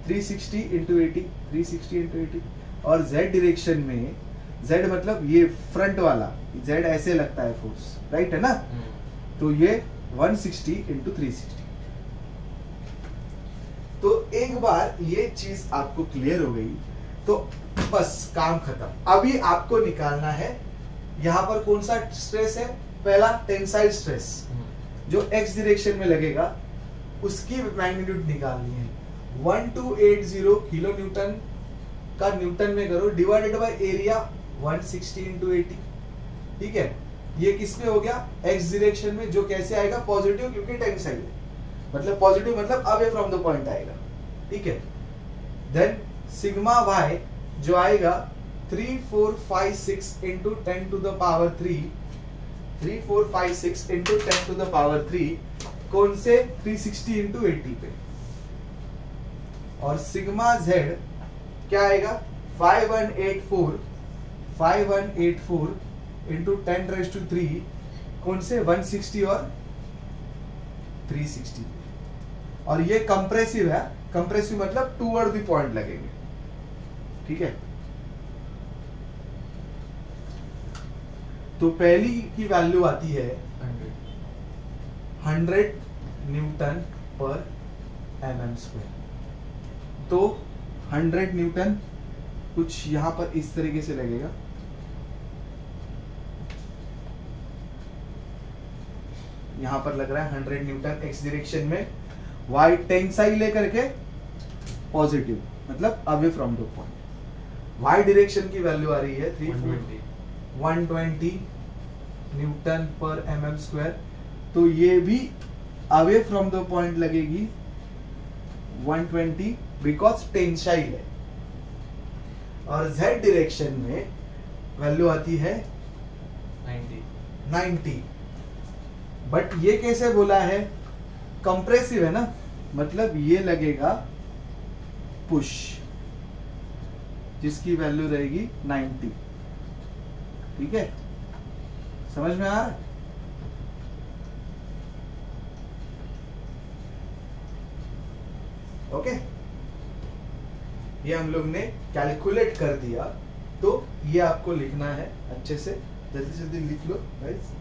360 × 80, 360 × 80। और z डायरेक्शन में, z मतलब ये फ्रंट वाला, z ऐसे लगता है फोर्स, राइट है ना, तो ये 160 × 360। तो एक बार ये चीज आपको क्लियर हो गई तो बस काम खत्म। अभी आपको निकालना है यहां पर कौन सा स्ट्रेस है? पहला टेंसाइल स्ट्रेस जो x डायरेक्शन में लगेगा, उसकी मैग्नीट्यूड निकालनी है। 1280 किलो न्यूटन का न्यूटन में करो, डिवाइडेड बाय एरिया 160 × 80, ठीक है। ये किस में हो गया? x डायरेक्शन में, जो कैसे आएगा? पॉजिटिव, क्योंकि टेंसाइल है, मतलब पॉजिटिव मतलब अवे फ्रॉम द पॉइंट आएगा, ठीक है। देन सिग्मा y जो आएगा 3456 × 10⁻3, 3456 × 10⁻3 कौन से? 360 × 80 पे। और सिग्मा z क्या आएगा? 5184 × 10⁻3 कौन से? 160 और 360। और ये कंप्रेसिव है, कंप्रेसिव मतलब टूवर्ड द पॉइंट लगेंगे, ठीक है। तो पहली की वैल्यू आती है 100 न्यूटन पर mm स्क्वायर। तो 100 न्यूटन कुछ यहां पर इस तरीके से लगेगा, यहाँ पर लग रहा है 100 न्यूटन एक्स डायरेक्शन में, वाई टेंसाइल लेकर के पॉजिटिव मतलब away from the point. Y direction की वैल्यू आ रही है 120 न्यूटन पर mm स्क्वायर, तो ये भी अवे फ्रॉम द पॉइंट लगेगी 120 बिकॉज टेंसाइल है। और z डायरेक्शन में वैल्यू आती है 90। बट ये कैसे बोला है, कंप्रेसिव है ना, मतलब ये लगेगा पुश जिसकी वैल्यू रहेगी 90। ठीक है, समझ में आ रहा है? ओके, ये हम लोग ने कैलकुलेट कर दिया, तो ये आपको लिखना है अच्छे से, जल्दी जल्दी लिख लो गाइस।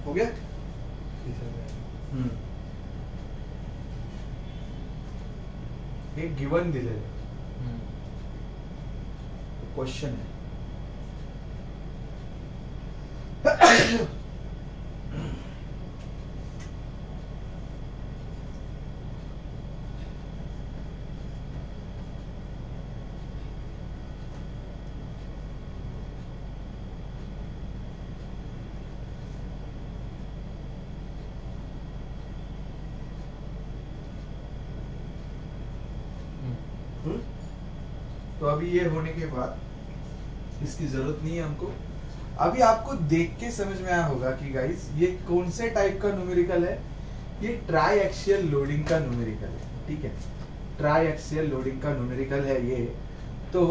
हो गया? एक गिवन दिलेलं क्वेश्चन है, तो अभी ये होने के बाद इसकी जरूरत नहीं है हमको। अभी आपको देख के समझ में आया होगा कि गाइस ये कौन से टाइप का न्यूमेरिकल है, ये ट्राई एक्सियल लोडिंग का न्यूमेरिकल है। ठीक है, ट्राई एक्सियल लोडिंग का न्यूमेरिकल है ये। तो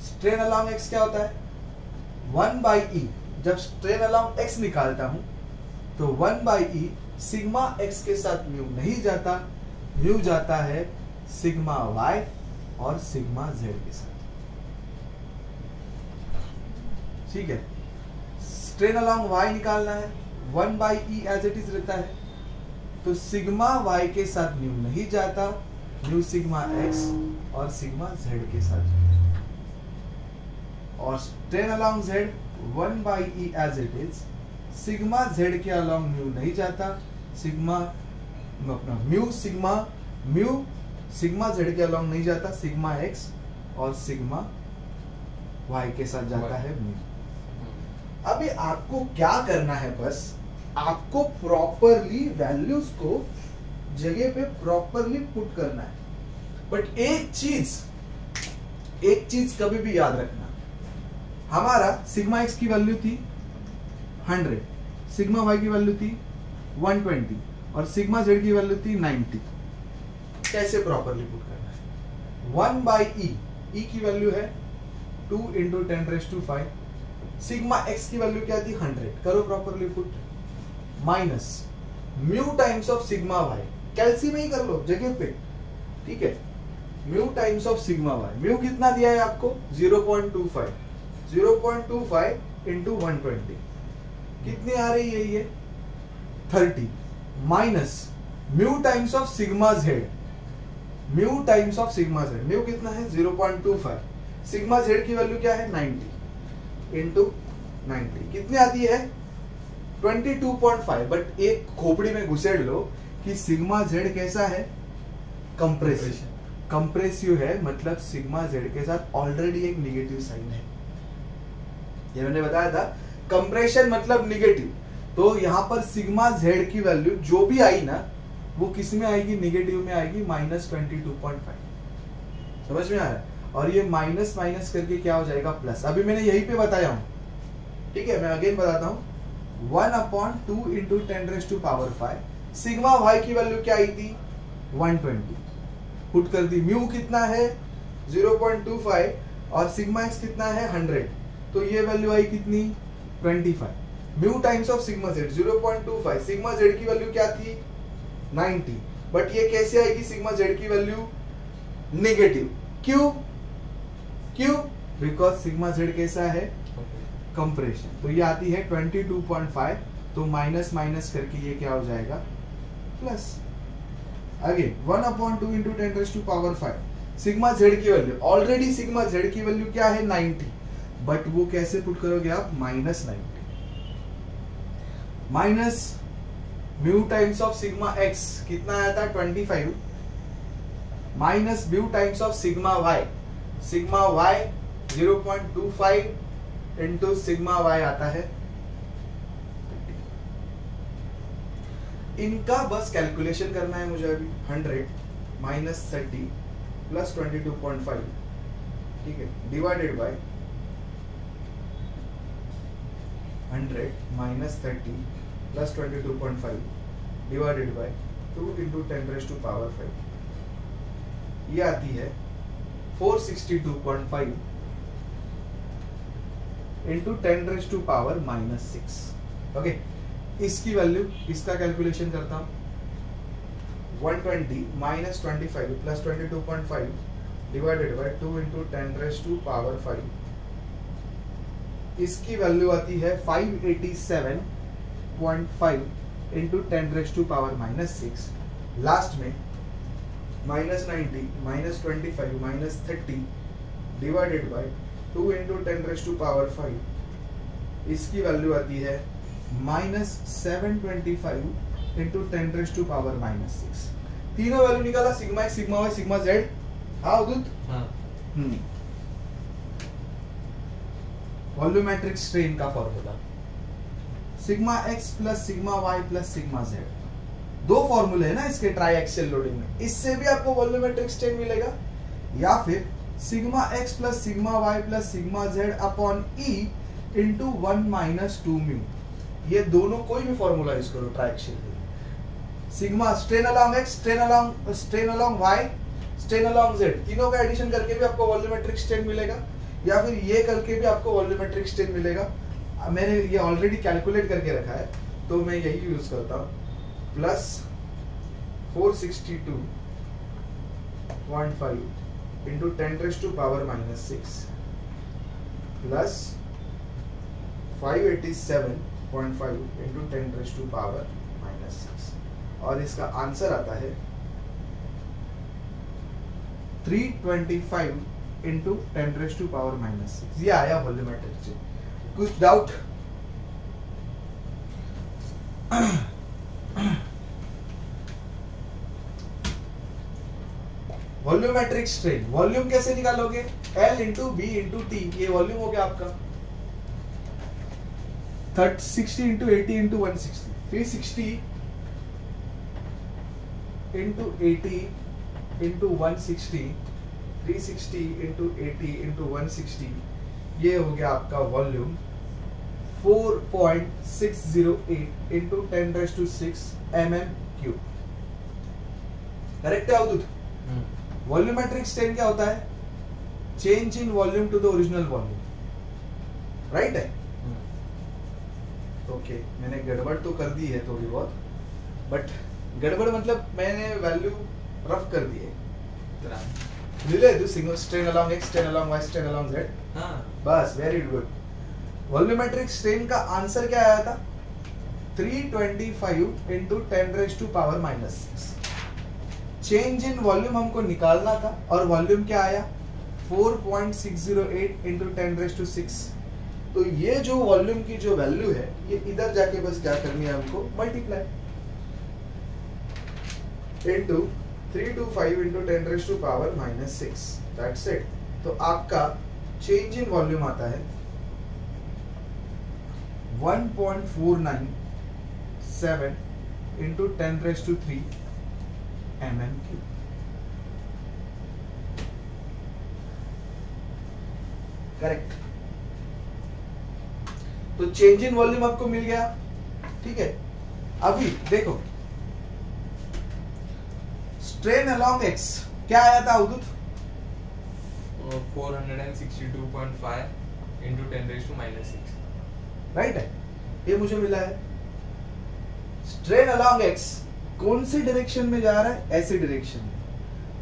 स्ट्रेन अलोंग एक्स क्या होता है, 1/e। जब स्ट्रेन अलोंग एक्स निकालता हूं तो 1/e सिग्मा एक्स के साथ म्यू नहीं जाता, म्यू जाता है सिग्मा वाई और सिग्मा जेड के साथ। ठीक है, स्ट्रेन अलोंग y निकालना है, 1/e एज इट इज रहता है, तो सिग्मा y के साथ म्यू नहीं जाता, म्यू सिग्मा x और सिग्मा z के साथ जाता है। और strain along z 1/e as it is, sigma z के अलोंग म्यू नहीं जाता, सिग्मा अपना म्यू सिग्मा z के अलोंग नहीं जाता, सिग्मा x और सिग्मा y के साथ जाता है म्यू। अभी आपको क्या करना है, बस आपको प्रॉपरली वैल्यूज को जगह पे प्रॉपरली पुट करना है। बट एक चीज कभी भी याद रखना, हमारा सिग्मा एक्स की वैल्यू थी 100, सिग्मा वाई की वैल्यू थी 120 और सिग्मा जेड की वैल्यू थी 90। कैसे प्रॉपरली पुट करना है, 1/e, e की वैल्यू है 2 × 10⁵, सिग्मा एक्स की वैल्यू क्या थी 100, करो properly put, minus mu times of sigma y, कैलसी में ही कर लो जगह पे। ठीक है, mu times of sigma y, mu कितना दिया है आपको 0.25 × 120 कितनी आ रही है ये 30, minus mu times of sigma Z, mu times of sigma Z, mu कितना है 0.25, सिग्मा जेड की वैल्यू क्या है 90 × 90 कितनी आती है 22.5। बट एक खोपड़ी में घुसेड़ लो कि सिग्मा जेड कैसा है, कंप्रेसिव, कंप्रेसिव है मतलब सिग्मा जेड के साथ ऑलरेडी एक निगेटिव साइन है। ये मैंने बताया था कंप्रेशन मतलब निगेटिव, तो यहाँ पर सिग्मा जेड की वैल्यू जो भी आई ना वो किस में आएगी, निगेटिव में आएगी, -22.5। समझ में आ रहा है? और ये माइनस माइनस करके क्या हो जाएगा, प्लस। अभी मैंने यहीं पे बताया हूं, ठीक है, मैं अगेन बताता हूं, 1/2 इंटू 10⁵ सिग्मा वाई की वैल्यू क्या आई थी, 120 पुट कर दी। म्यू कितना है 0.25 और सिग्मा एक्स कितना है 100, तो ये वैल्यू आई कितनी 25। Mu times of sigma Z 0.25, sigma Z की वैल्यू क्या थी 90, बट ये कैसे आएगी सिग्मा जेड की वैल्यू नेगेटिव, क्यों क्यों, बिकॉज सिग्मा जेड कैसा है कंप्रेशन, तो ये आती है 22.5, तो माइनस माइनस करके ये क्या हो जाएगा plus. Again 1/2 into 10⁵ sigma Z की वैल्यू, ऑलरेडी सिग्मा जेड की वैल्यू क्या है 90, बट वो कैसे पुट करोगे आप, -90 minus mu times of sigma X कितना आया था 25 minus mu times of sigma Y 0.25 into sigma Y आता है। इनका बस कैलकुलेशन करना है मुझे अभी, 100 माइनस 30 प्लस 22.5, ठीक है, divided by 100 minus 30 plus 22.5 divided by 2 into 10⁵, ये आती है 462.5 इंटू 10⁻⁻6। ओके, इसकी वैल्यू, इसका कैलकुलेशन करता हूं, 120 minus 25 plus 22.5 divided by 2 into 10⁻⁵, इसकी वैल्यू आती है 587.5 इंटू 10⁻⁻6। लास्ट में -90 minus 25 minus 30 divided by 2 into 10⁻⁵, इसकी वैल्यू आती है -725 इंटू 10⁻⁻6। तीनों वैल्यू निकाला, sigma X, sigma Y, sigma Z. हाँ उदित, वॉल्यूमेट्रिक स्ट्रेन का formula sigma X plus sigma Y plus sigma Z, दो फॉर्मूले है ना इसके ट्राई एक्सियल लोडिंग में, इससे भी आपको वॉल्यूमेट्रिक स्ट्रेन मिलेगा, या फिर sigma X plus sigma Y plus sigma Z upon E into 1 minus 2 mu, ये दोनों कोई भी फॉर्मूला यूज करो triaxial, sigma strain along X, strain along Y, strain along Z, तीनों का एडिशन करके भी आपको वॉल्यूमेट्रिक स्ट्रेन मिलेगा, या फिर ये करके भी आपको वॉल्यूमेट्रिक स्ट्रेन मिलेगा। मैंने ये ऑलरेडी कैलकुलेट करके रखा है, तो मैं यही यूज करता हूँ, प्लस 462.5 इंटू 10⁻⁻6 प्लस 587.5 इंटू 10⁻⁻6, और इसका आंसर आता है 325 इंटू 10⁻⁻6। ये आया वॉल्यूमेट्रिक स्ट्रेन। कुछ डाउट? वॉल्यूमेट्रिक स्ट्रेन, वॉल्यूम कैसे निकालोगे, L into B into T, ये वॉल्यूम हो गया आपका 60 into 80 into 160, 360 into 80 into 160, 360 into 80 into 160, ये हो गया आपका वॉल्यूम 4.608 इंटू 10⁻⁶ mm³। करेक्ट है अवधूत? वॉल्यूमेट्रिक स्ट्रेन क्या होता है, change in volume to the original volume, right है? ओके, मैंने गड़बड़ तो कर दी है थोड़ी बहुत, बट गड़बड़ मतलब मैंने वैल्यू रफ कर दी है, मिले तो single strain along X, strain along Y, strain along Z, बस वेरी गुड। वॉल्यूमेट्रिक स्ट्रेन का आंसर क्या आया था, 325 इंटू 10⁻⁻6। चेंज इन वॉल्यूम हमको निकालना था, और वॉल्यूम क्या आया 4.608 इंटू 10⁻⁶। तो ये जो वॉल्यूम की जो वैल्यू है, ये इधर जाके बस क्या करनी है हमको, multiply into 325 into 10⁻⁻6 that's it. तो आपका चेंज इन वॉल्यूम आता है 1.497 इंटू 10⁻³ mm³। करेक्ट। तो चेंज इन वॉल्यूम आपको मिल गया, ठीक है। अभी देखो स्ट्रेन अलोंग एक्स क्या आया था अवधूत? 462.5 इंटू 10⁻⁻6 राइट है, ये मुझे मिला है। स्ट्रेन अलोंग एक्स कौन सी डायरेक्शन में जा रहा है? ऐसी डायरेक्शन में,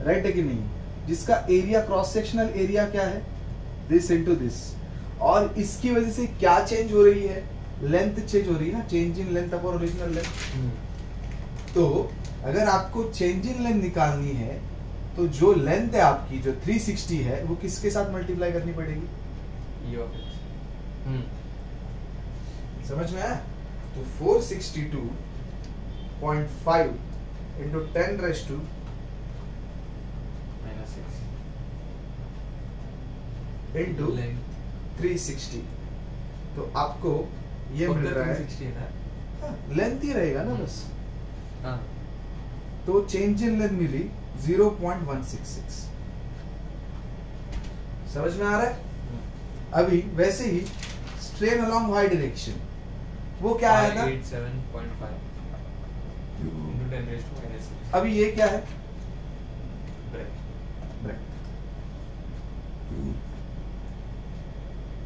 राइट है कि नहीं? जिसका एरिया, क्रॉस सेक्शनल एरिया क्या है? This into this. और इसकी वजह से क्या चेंज हो रही है? लेंथ चेंज हो रही है ना, change in length upon original length. तो अगर आपको चेंज इन लेंथ निकालनी है तो जो लेंथ है आपकी, जो 360 है, वो किसके साथ मल्टीप्लाई करनी पड़ेगी? समझ में आया? तो 462.5 इंटू 10⁻⁻⁻6 इंटू 360। तो आपको ये मिल रहा है, लेंथ ही रहेगा ना बस। तो चेंज इन लेंथ मिली 0.166। समझ में आ रहा है? अभी वैसे ही स्ट्रेन अलोंग वाई डायरेक्शन वो क्या आया था? 87.5 इंटू 10⁻⁻6। अभी ये क्या है?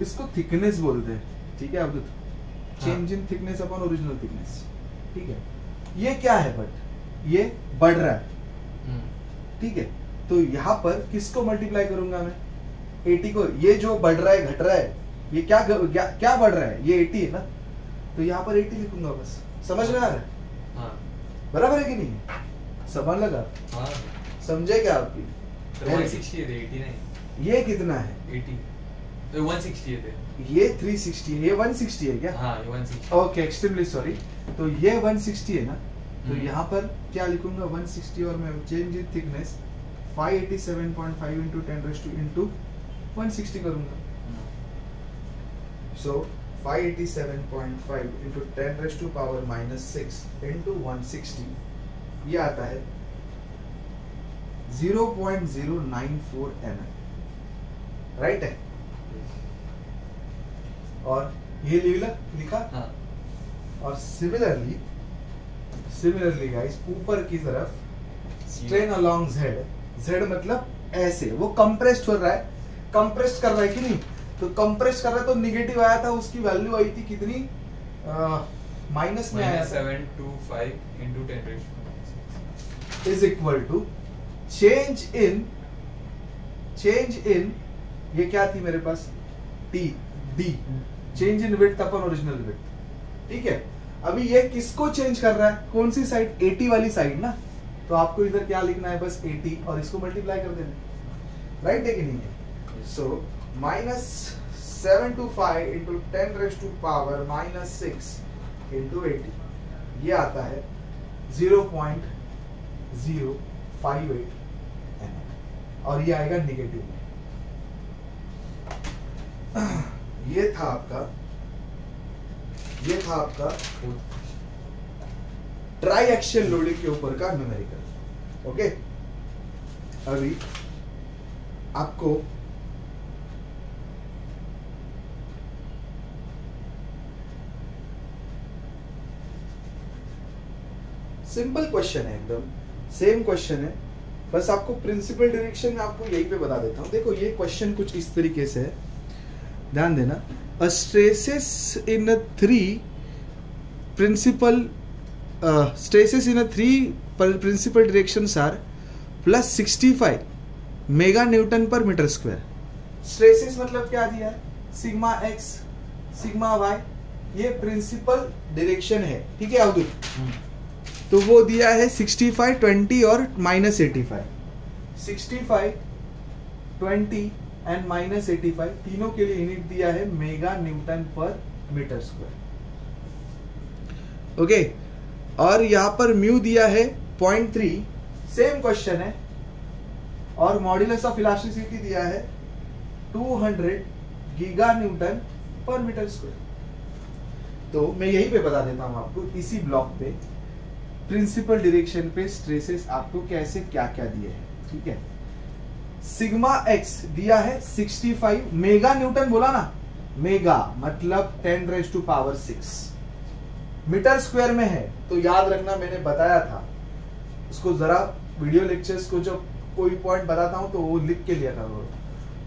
इसको थिकनेस बोलते हैं, ठीक है Avadhoot? Change in thickness upon original thickness, ठीक है। ये क्या है? बट ये बढ़ रहा है, ठीक है। तो यहाँ पर किसको मल्टीप्लाई करूंगा मैं? 80 को। ये जो बढ़ रहा है, घट रहा है, ये क्या क्या बढ़ रहा है? ये 80 है ना, तो यहाँ पर 80 लिखूंगा बस। समझ में आ रहा है? बराबर है कि नहीं? समझ लगा? समझे क्या आपकी? 160 है, 80 नहीं। ये कितना है? 80 तो 160 थे। ये 360 है, ये 160 है क्या? हाँ, ये 160। Okay, extremely sorry. तो ये 160 है ना, तो यहाँ पर क्या लिखूंगा? 160 और मैं change in thickness 587.5 into 10⁻² into 160 करूंगा। सो 587.5 इंटू 10⁻⁻6 इंटू 160, ये आता है 0.094 mm, राइट है? और ये लिखा। हाँ। और सिमिलरली गाइस ऊपर की तरफ स्ट्रेन अलोंग जेड, जेड मतलब ऐसे, वो कंप्रेस्ड हो रहा है, कंप्रेस्ड कर रहा है कि नहीं? तो कंप्रेस कर रहा है तो निगेटिव आया था, उसकी वैल्यू आई थी कितनी? माइनस में आया था। 725 into 10⁻⁻6 is equal to change in ये क्या थी मेरे पास? D, change in width upon original width, ठीक है। अभी ये किसको चेंज कर रहा है? कौन सी साइड? 80 वाली साइड ना। तो आपको इधर क्या लिखना है? बस 80 और इसको मल्टीप्लाई कर देना, राइट है कि नहीं? सो -725 इंटू 10⁻⁻6 इंटू 80, ये आता है 0.058 mm, और ये आएगा निगेटिव में। ये था आपका ट्राई एक्शियल लोडिंग के ऊपर का न्यूमेरिकल। ओके, अभी आपको सिंपल क्वेश्चन है, एकदम सेम क्वेश्चन है, बस आपको प्रिंसिपल डायरेक्शन में आपको यही पे बता देता हूं। देखो ये क्वेश्चन कुछ इस तरीके से है, ध्यान देना। A stresses in a three principal directions are plus 65 mega Newton per metre square. Stresses मतलब क्या दिया है? सिग्मा एक्स, सिग्मा वाई, ये प्रिंसिपल डायरेक्शन है, ठीक है अवधूत? तो वो दिया है 65, 20 और -85। 65, 20 एंड -85 तीनों के लिए यूनिट दिया है mega Newton per metre square, okay. और यहाँ पर म्यू दिया है 0.3, सेम क्वेश्चन है और मॉड्यूलस ऑफ इलास्टिसिटी दिया है 200 giga newton per metre square. तो मैं यहीं पे बता देता हूं आपको, इसी ब्लॉक पे प्रिंसिपल डायरेक्शन पे स्ट्रेसेस आपको कैसे क्या क्या दिए हैं, ठीक है। सिग्मा एक्स दिया है 65 मेगा न्यूटन, बोला ना, मेगा मतलब 10⁻⁶ मीटर स्क्वायर में है। तो याद रखना, मैंने बताया था उसको, जरा वीडियो लेक्चर्स को जब कोई पॉइंट बताता हूं तो वो लिख के लिया करो।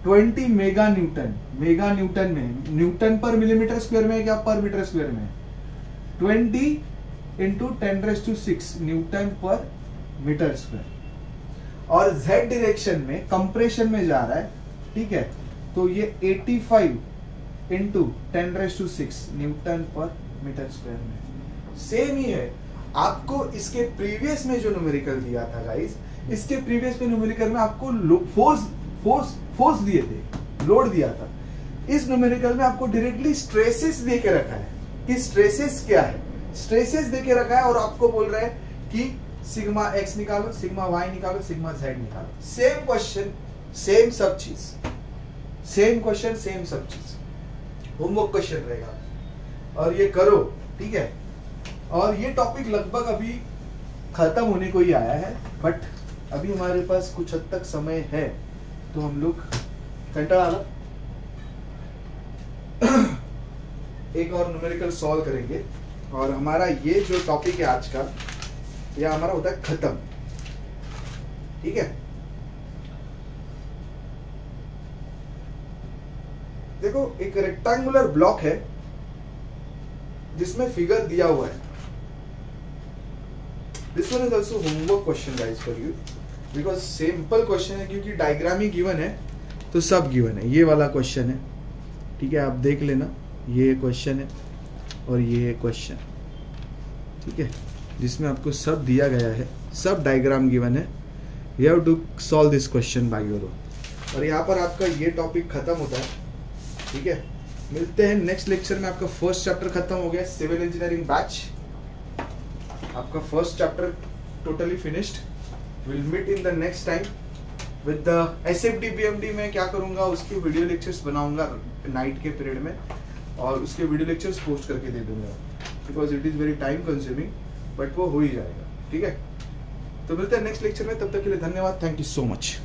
20 मेगा न्यूटन, मेगा न्यूटन में, न्यूटन पर मिलीमीटर स्क्वायर में है क्या, पर मीटर स्क्वायर में, 20 × 10⁶ न्यूटन पर मीटर स्क्वायर। और z डायरेक्शन में कंप्रेशन में जा रहा है, ठीक है, तो ये 85 × 10⁶ न्यूटन पर मीटर स्क्वायर में। सेम ही है। आपको इसके प्रीवियस में जो न्यूमेरिकल दिया था गाइस, इसके प्रीवियस में न्यूमेरिकल में आपको फोर्स दिए थे, लोड दिया था। इस न्यूमेरिकल में आपको डायरेक्टली स्ट्रेसेस दे के रखा है कि स्ट्रेसेस क्या है, स्ट्रेसेस दे के रखा है और आपको बोल रहा है कि सिग्मा एक्स निकालो, सिग्मा वाई निकालो, सिग्मा जेड निकालो। सेम क्वेश्चन, सेम सब चीज, सेम क्वेश्चन, सेम सब चीज, होमवर्क क्वेश्चन रहेगा और ये करो, ठीक है। और ये टॉपिक लगभग अभी खत्म होने को ही आया है, बट अभी हमारे पास कुछ हद तक समय है, तो हम लोग घंटा डाला एक और न्यूमेरिकल सॉल्व करेंगे और हमारा ये जो टॉपिक है आज का, यह हमारा होता है खत्म, ठीक है। देखो, एक रेक्टेंगुलर ब्लॉक है जिसमें फिगर दिया हुआ है। This one is also homework question guys for you, because simple question है, क्योंकि डायग्राम ही गिवन है तो सब गिवन है। ये वाला क्वेश्चन है, ठीक है, आप देख लेना, ये क्वेश्चन है और ये क्वेश्चन, ठीक है, जिसमें आपको सब दिया गया है, सब डायग्राम गिवन है। You have to solve this question by your own. और यहाँ पर आपका ये टॉपिक खत्म होता है, ठीक है। मिलते हैं नेक्स्ट लेक्चर में। आपका फर्स्ट चैप्टर खत्म हो गया, सिविल इंजीनियरिंग बैच, आपका first chapter totally finished. Will meet in the next time with the SFD PMD। में क्या करूंगा, उसकी वीडियो लेक्चर्स बनाऊंगा नाइट के पीरियड में और उसके वीडियो लेक्चर्स पोस्ट करके दे दूंगा, because it is very time consuming, but वो हो ही जाएगा, ठीक है। तो मिलते हैं नेक्स्ट लेक्चर में, तब तक के लिए धन्यवाद, थैंक यू सो मच।